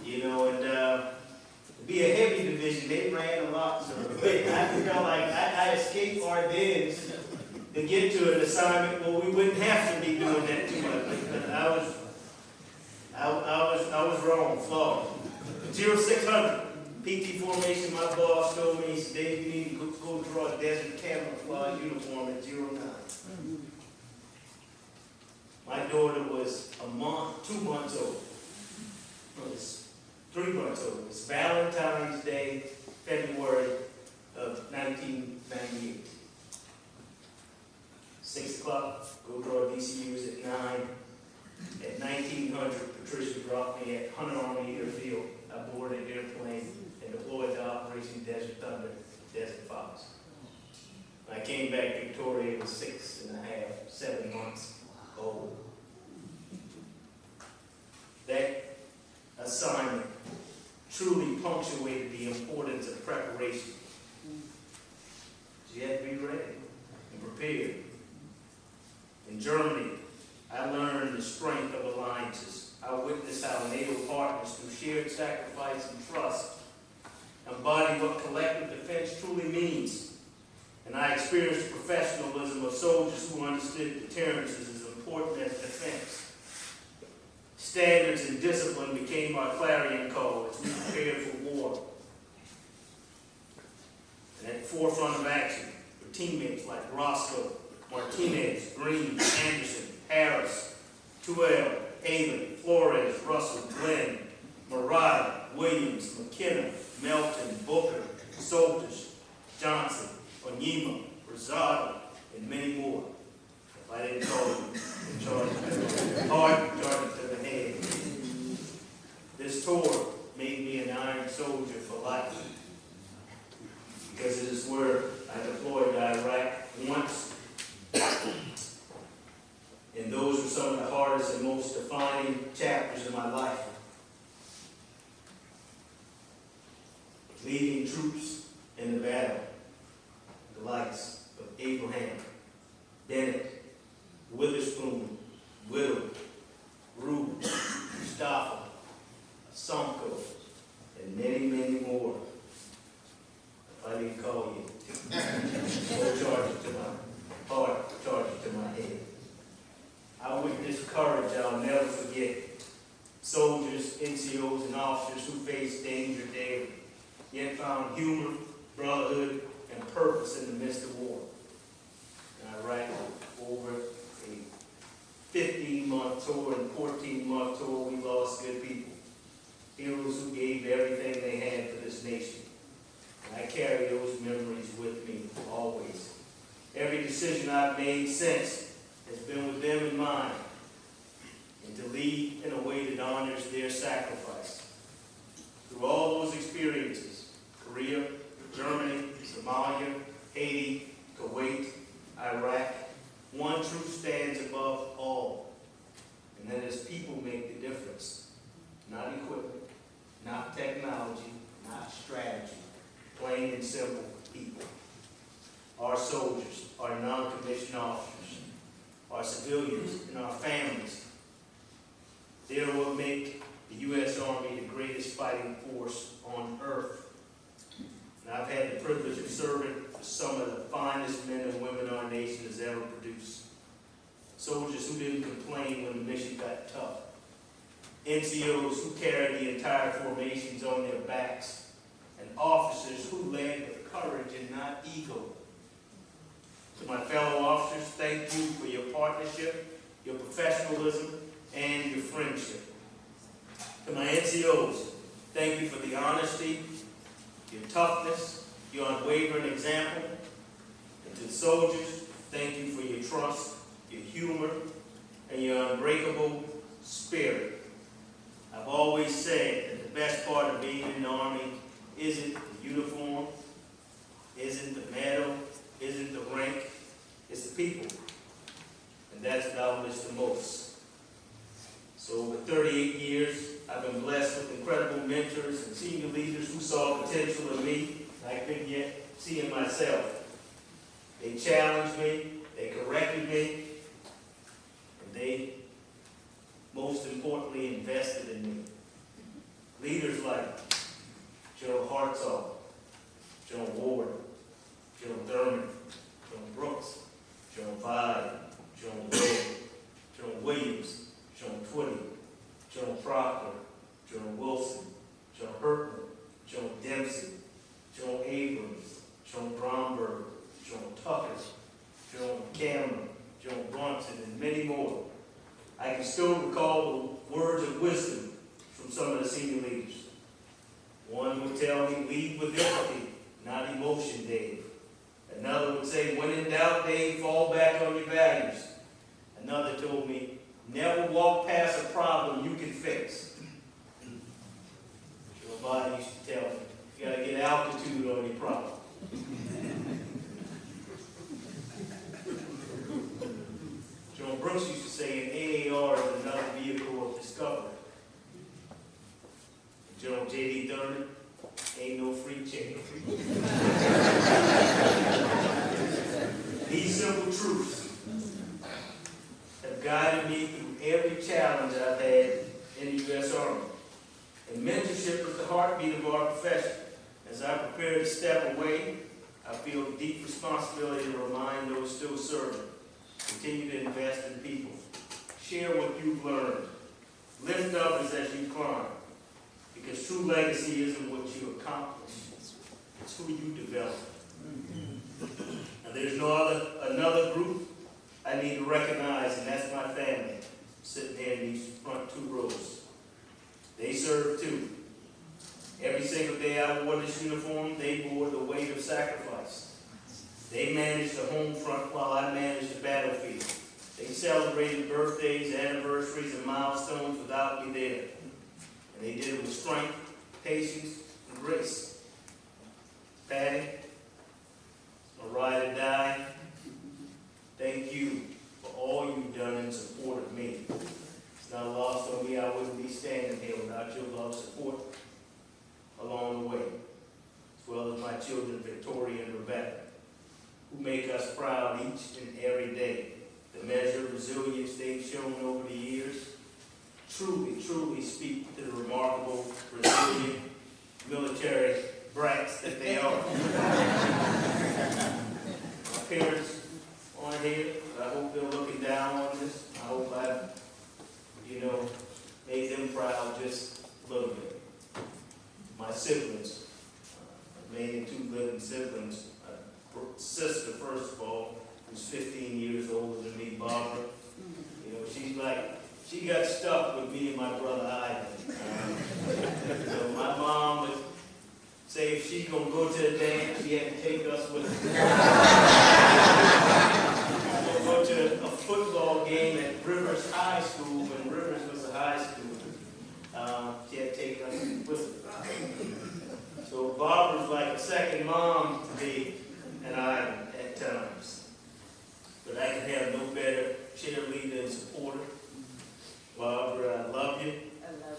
you know, and to be a heavy division, they ran a lot. So I felt like I escaped Ardennes to get to an assignment where we wouldn't have to be doing that too much. But I was wrong, flawed. 0600. PT formation, my boss told me, he said, Dave, you need to go draw a desert camouflage uniform at 09. My daughter was 2 months old. No, it's 3 months old. It's Valentine's Day, February of 1998. 6 o'clock, go draw DCUs at 9. At 1900, Patricia dropped me at Hunter Army Airfield. I boarded an airplane and deployed to Operation Desert Thunder, Desert Fox. When I came back, Victoria was 7 months old. That assignment truly punctuated the importance of preparation. You had to be ready and prepared. In Germany, I learned the strength of alliances. I witnessed how NATO partners, through shared sacrifice and trust, embody what collective defense truly means. And I experienced the professionalism of soldiers who understood deterrence is as important as defense. Standards and discipline became our clarion call as we prepared for war. And at the forefront of action were teammates like Roscoe, Martinez, Green, Anderson, Harris, Tuel, Halen, Flores, Russell, Glenn, Murata, Williams, McKenna, Melton, Booker, Soldiers, Johnson, Onyema, Rosado, and many more. If I didn't call you, in charge of the heart, charge to the head. This tour made me an Iron Soldier for life, because it is where I deployed to Iraq once. And those were some of the hardest and most defining chapters in my life. Leading troops in the battle, the likes of Abraham, Bennett, Witherspoon, Whittle, Rube, Mustafa, Sumko, and many, many more. If I didn't call you, don't charge it to my heart, charge it to my head. I witnessed courage I'll never forget. Soldiers, NCOs, and officers who faced danger daily, yet found humor, brotherhood, and purpose in the midst of war. In Iraq, over a 15-month tour and 14-month tour, we lost good people. Heroes who gave everything they had for this nation. And I carry those memories with me always. Every decision I've made since has been with them in mind, and to lead in a way that honors their sacrifice. Through all those experiences, Korea, Germany, Somalia, Haiti, Kuwait, Iraq, one truth stands above all, and that is people make the difference. Not equipment, not technology, not strategy, plain and simple people. Our soldiers, our non-commissioned officers, our civilians, and our families. They are what make the U.S. Army the greatest fighting force on earth. And I've had the privilege of serving with some of the finest men and women our nation has ever produced. Soldiers who didn't complain when the mission got tough. NCOs who carried the entire formations on their backs. And officers who led with courage and not ego. To my fellow officers, thank you for your partnership, your professionalism, and your friendship. To my NCOs, thank you for the honesty, your toughness, your unwavering example. And to the soldiers, thank you for your trust, your humor, and your unbreakable spirit. I've always said that the best part of being in the Army isn't the uniform, isn't the medal, isn't the rank, it's the people. And that's what I miss the most. So over 38 years, I've been blessed with incredible mentors and senior leaders who saw potential in me I couldn't yet see in myself. They challenged me, they corrected me, and they, most importantly, invested in me. Leaders like General Hartzell, General Ward, General Thurman, General Brooks, General Vide, General Wade, General Williams, General Twitty, General Proctor, General Wilson, General Hurtman, General Dempsey, General Abrams, General Bromberg, General Tucker, General Cameron, General Brunson, and many more. I can still recall the words of wisdom from some of the senior leaders. One would tell me, lead with empathy, not emotion, Dave. Another would say, when in doubt, Dave, fall back on your values. Another told me, never walk past a problem you can fix. Your body used to tell me, you got to get altitude on your problem. John Brooks used to say, an AAR is another vehicle of discovery. General J.D. Thurman, ain't no free chicken. These simple truths have guided me through every challenge I've had in the U.S. Army. And mentorship is the heartbeat of our profession. As I prepare to step away, I feel deep responsibility to remind those still serving. Continue to invest in people. Share what you've learned. Lift others as you climb. Because true legacy isn't what you accomplish. It's who you develop. Now there's another group I need to recognize, and that's my family, sitting there in these front two rows. They serve too. Every single day I wore this uniform, they bore the weight of sacrifice. They managed the home front while I managed the battlefield. They celebrated birthdays, anniversaries, and milestones without me there. And they did it with strength, patience, and grace. Patty, a ride or die, thank you for all you've done in support of me. It's not lost on me, I wouldn't be standing here without your love and support along the way, as well as my children, Victoria and Rebecca, who make us proud each and every day. The measure of resilience they've shown over the years truly speak to the remarkable, resilient military brats that they are. My parents aren't here, but I hope they're looking down on this. I hope I, made them proud just a little bit. My siblings, remaining two living siblings, sister, first of all, who's 15 years older than me, Barbara. She got stuck with me and my brother Ivan. My mom would say if she's going to go to the dance, she had to take us with her. We'll go to a football game at Rivers High School, when Rivers was a high school. She had to take us with her. So Barbara's like a second mom to me and I at times. But I can have no better cheerleader and supporter. Barbara, I love you.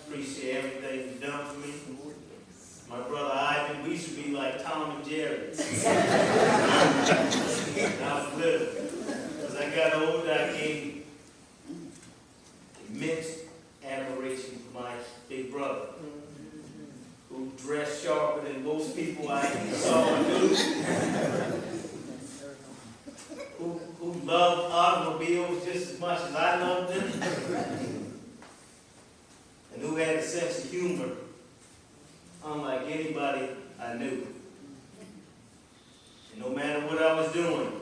Appreciate everything you've done for me. My brother Ivan, we should be like Tom and Jerry. I was little. As I got older, I gained immense admiration for my big brother, who dressed sharper than most people I saw and knew, who loved automobiles just as much as I loved them, and who had a sense of humor unlike anybody I knew. And no matter what I was doing,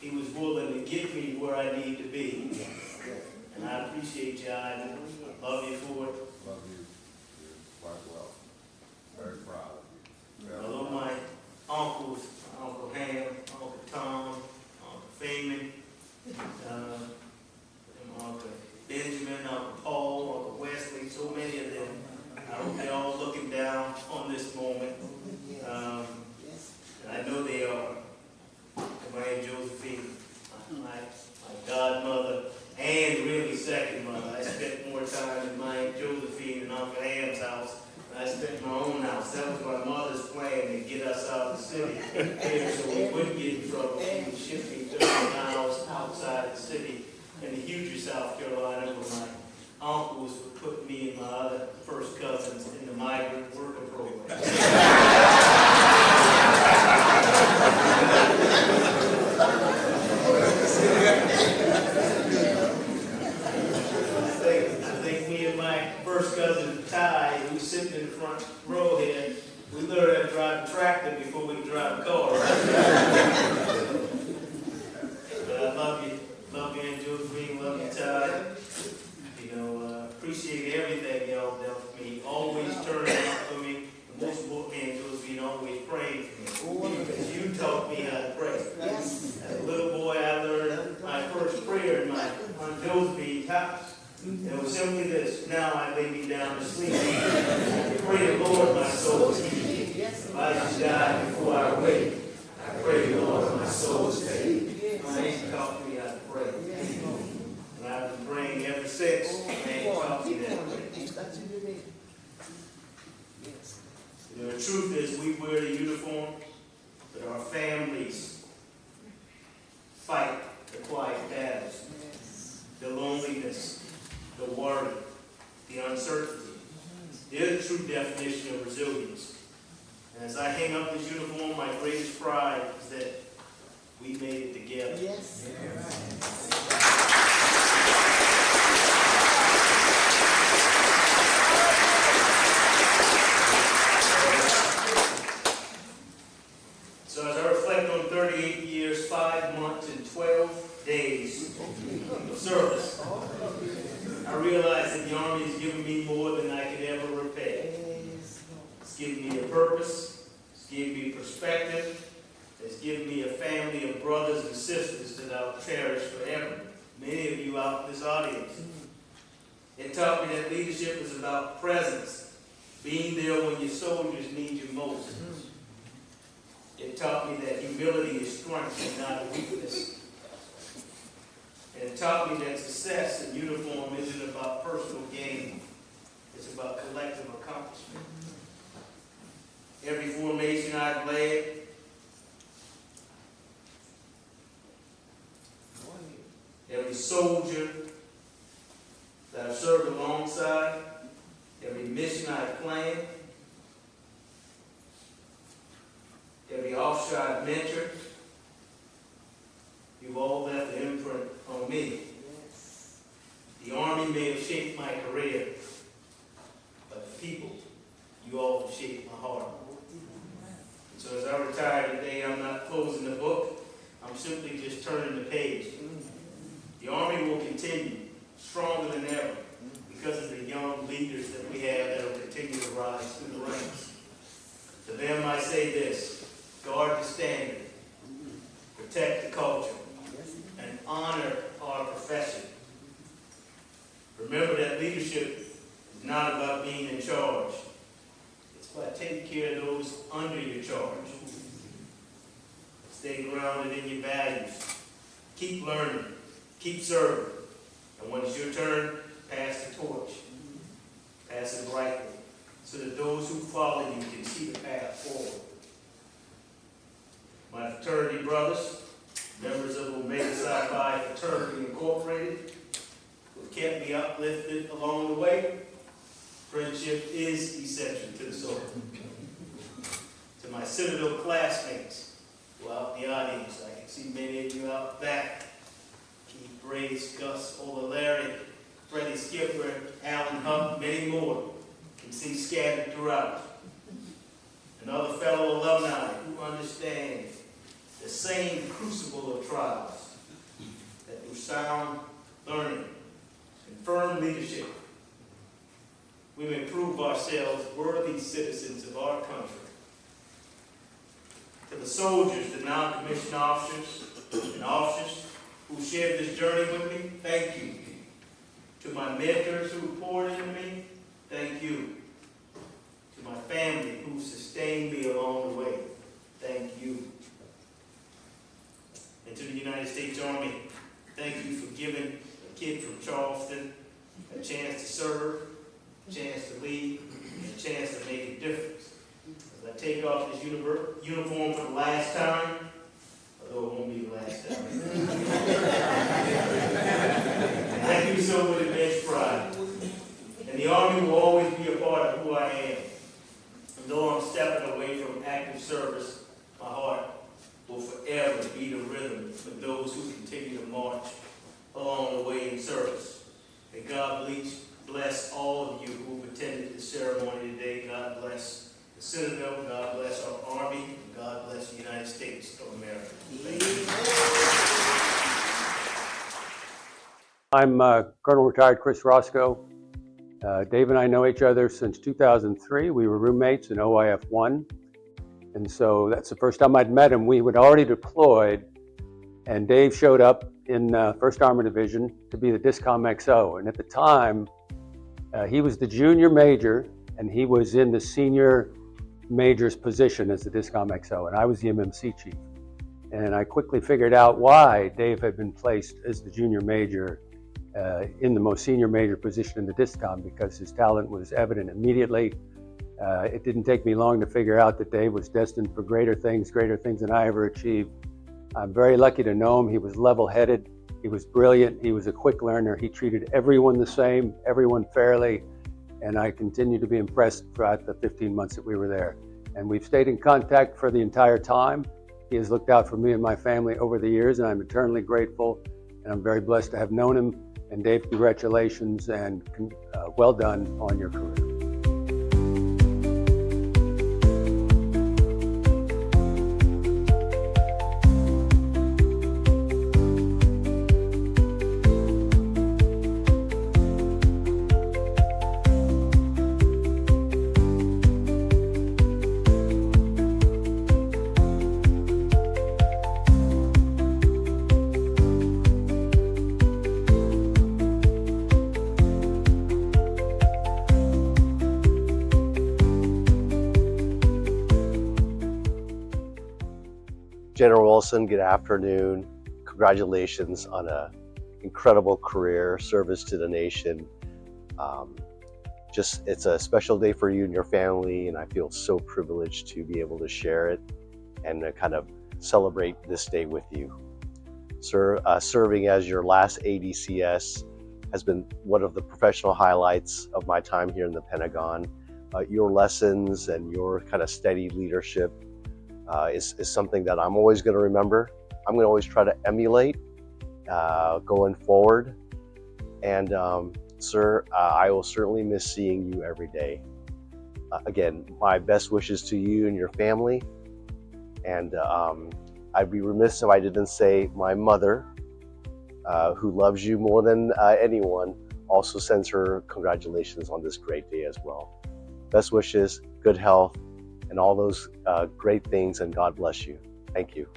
he was willing to get me where I need to be. And I appreciate you, Ivan. I love you for it. Love you. You're quite well. Very proud of you. I love my uncles, Uncle Ham, Uncle Tom, Uncle get us out of the city here so we wouldn't get in trouble. He would ship me 30 miles outside the city in the Hughes, South Carolina, where my uncles would put me and my other first cousins in the migrant worker program. I think me and my first cousin Ty, who was sitting in the front row here, we learned how to drive a tractor before we could drive a car. But I love you, Aunt Josephine, love you, Ty. You know, appreciate everything y'all done for me. Always turning out for me. And most importantly, Aunt Josephine, always praying for me. Because you taught me how to pray. As a little boy, I learned my first prayer in my Aunt Josephine's house. It was simply this: now I lay me down to sleep. Pray the Lord my soul to keep. If I should die before I wake, I pray the Lord my soul's faith. My aunt taught me how to pray. And I've been praying ever since. My aunt taught me that. The truth is, we wear the uniform, but our families fight the quiet battles, the loneliness, the worry, the uncertainty. They're the true definition of resilience. And as I hang up this uniform, my greatest pride is that we made it together. Yes. So as I reflect on 38 years, 5 months, and 12 days of service, I realize that the Army has given me more than I could ever repay. It's given me a purpose. It's given me perspective. It's given me a family of brothers and sisters that I'll cherish forever. Many of you out in this audience. It taught me that leadership is about presence, being there when your soldiers need you most. It taught me that humility is strength and not a weakness. And it taught me that success in uniform isn't about personal gain. It's about collective accomplishment. Every formation I've led, every soldier that I've served alongside, every mission I've planned, every officer I've mentored, you've all left an imprint on me. The Army may have shaped my career, but the people, you all have shaped my heart. And so as I retire today, I'm not closing the book. I'm simply just turning the page. The Army will continue stronger than ever because of the young leaders that we have that will continue to rise through the ranks. To them I say this: guard the standard, protect the culture, and honor our profession. Remember that leadership is not about being in charge. It's about taking care of those under your charge. Stay grounded in your values. Keep learning. Keep serving. And when it's your turn, pass the torch. Pass it brightly, so that those who follow you can see the path forward. My fraternity brothers, members of Omega Psi Phi Fraternity Incorporated, who have kept me uplifted along the way. Friendship is essential to the soul. To my Citadel classmates who are out in the audience, I can see many of you out back. Keith Brace, Gus Olalari, Freddie Skipper, Alan Hunt, many more can see scattered throughout. And other fellow alumni who understand the same crucible of trials, that through sound learning and firm leadership, we may prove ourselves worthy citizens of our country. To the soldiers, the non-commissioned officers, and officers who shared this journey with me, thank you. To my mentors who poured into me, thank you. To my family who sustained me along the way, thank you. And to the United States Army, thank you for giving a kid from Charleston a chance to serve, a chance to lead, and a chance to make a difference. As I take off this uniform for the last time, although it won't be the last time. And I do so with immense pride. And the Army will always be a part of who I am. And though I'm stepping away from active service, my heart will forever be the rhythm for those who continue to march along the way in service. May God bless all of you who have attended the ceremony today. God bless the Citadel, God bless our Army, and God bless the United States of America. Thank you. I'm Colonel Retired Chris Roscoe. Dave and I know each other since 2003. We were roommates in OIF 1. And so that's the first time I'd met him. We had already deployed, and Dave showed up in 1st Armored Division to be the DISCOM XO. And at the time, he was the junior major, and he was in the senior major's position as the DISCOM XO, and I was the MMC chief. And I quickly figured out why Dave had been placed as the junior major in the most senior major position in the DISCOM, because his talent was evident immediately. It didn't take me long to figure out that Dave was destined for greater things than I ever achieved. I'm very lucky to know him. He was level-headed, he was brilliant, he was a quick learner, he treated everyone the same, everyone fairly, and I continue to be impressed throughout the 15 months that we were there. And we've stayed in contact for the entire time. He has looked out for me and my family over the years, and I'm eternally grateful, and I'm very blessed to have known him. And Dave, congratulations, and well done on your career. General Wilson, good afternoon. Congratulations on an incredible career, service to the nation. It's a special day for you and your family, and I feel so privileged to be able to share it and kind of celebrate this day with you. Sir, serving as your last ADCS has been one of the professional highlights of my time here in the Pentagon. Your lessons and your kind of steady leadership is something that I'm always going to remember. I'm going to always try to emulate going forward. And sir, I will certainly miss seeing you every day. Again, my best wishes to you and your family. And I'd be remiss if I didn't say my mother, who loves you more than anyone, also sends her congratulations on this great day as well. Best wishes, good health, and all those great things, and God bless you. Thank you.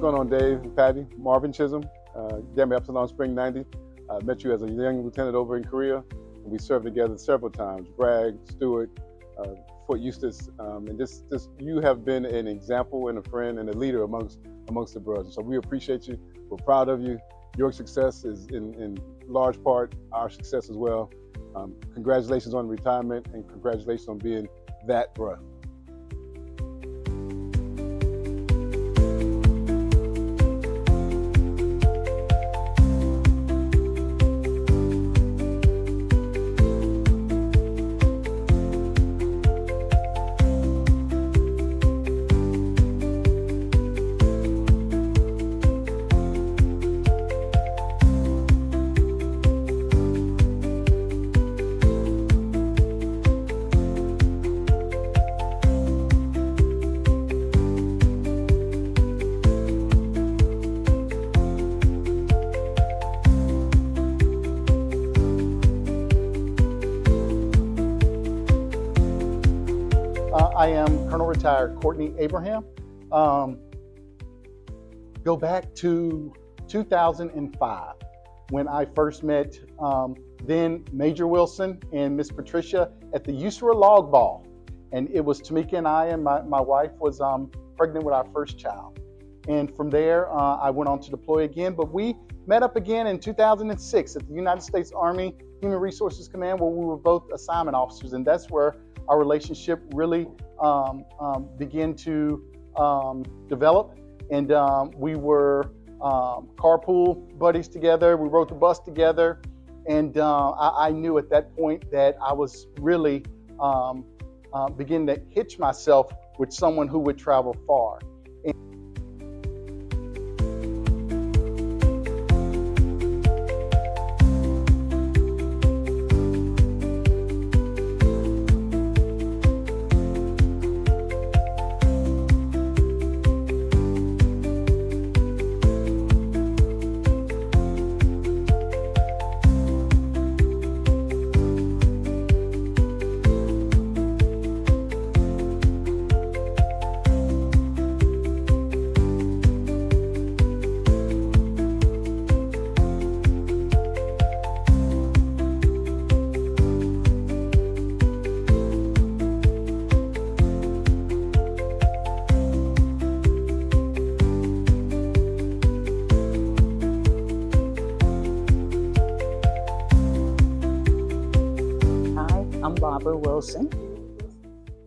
What's going on, Dave and Patty? Marvin Chisholm, Gamma Epsilon Spring 90. Met you as a young lieutenant over in Korea. We served together several times, Bragg, Stewart, Fort Eustis, and just you have been an example and a friend and a leader amongst the brothers. So we appreciate you. We're proud of you. Your success is in large part our success as well. Congratulations on retirement, and congratulations on being that bruh. I am Colonel Retired Courtney Abraham. Go back to 2005 when I first met then Major Wilson and Miss Patricia at the USERA Log Ball. And it was Tamika and I, and my wife was pregnant with our first child. And from there, I went on to deploy again, but we met up again in 2006 at the United States Army Human Resources Command, where we were both assignment officers. And that's where our relationship really began to develop. And we were carpool buddies together. We rode the bus together. And I knew at that point that I was really beginning to hitch myself with someone who would travel far. I'm Barbara Wilson,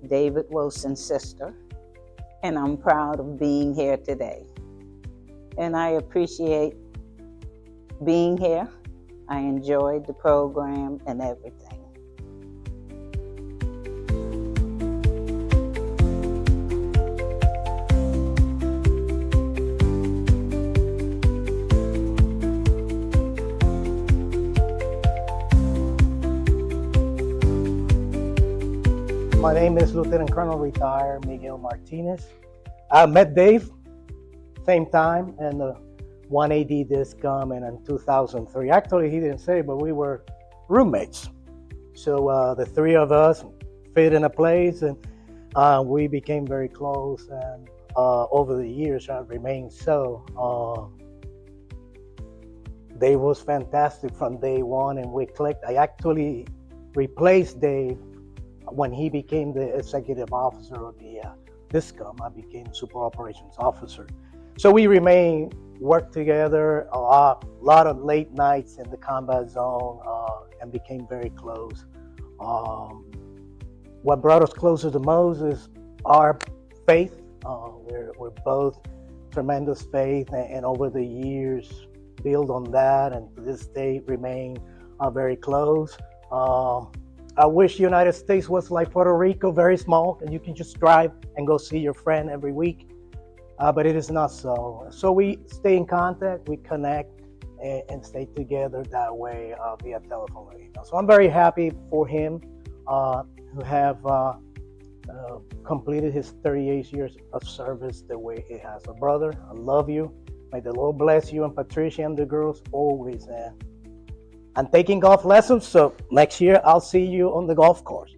David Wilson's sister, and I'm proud of being here today. And I appreciate being here. I enjoyed the program and everything. My name is Lieutenant Colonel Retired Miguel Martinez. I met Dave same time in the 180 discom and in 2003. Actually, he didn't say, but we were roommates. So the three of us fit in a place, and we became very close. And over the years, have remained so. Dave was fantastic from day one, and we clicked. I actually replaced Dave when he became the executive officer of the DISCOM. I became super operations officer. So we remained, worked together a lot of late nights in the combat zone, and became very close. What brought us closer the most is our faith. We're both tremendous faith, and over the years build on that, and to this day remain very close. I wish the United States was like Puerto Rico, very small, and you can just drive and go see your friend every week. But it is not so. So we stay in contact, we connect, and stay together that way via telephone. So I'm very happy for him who have completed his 38 years of service the way he has. So brother, I love you. May the Lord bless you and Patricia and the girls always. I'm taking golf lessons, so next year I'll see you on the golf course.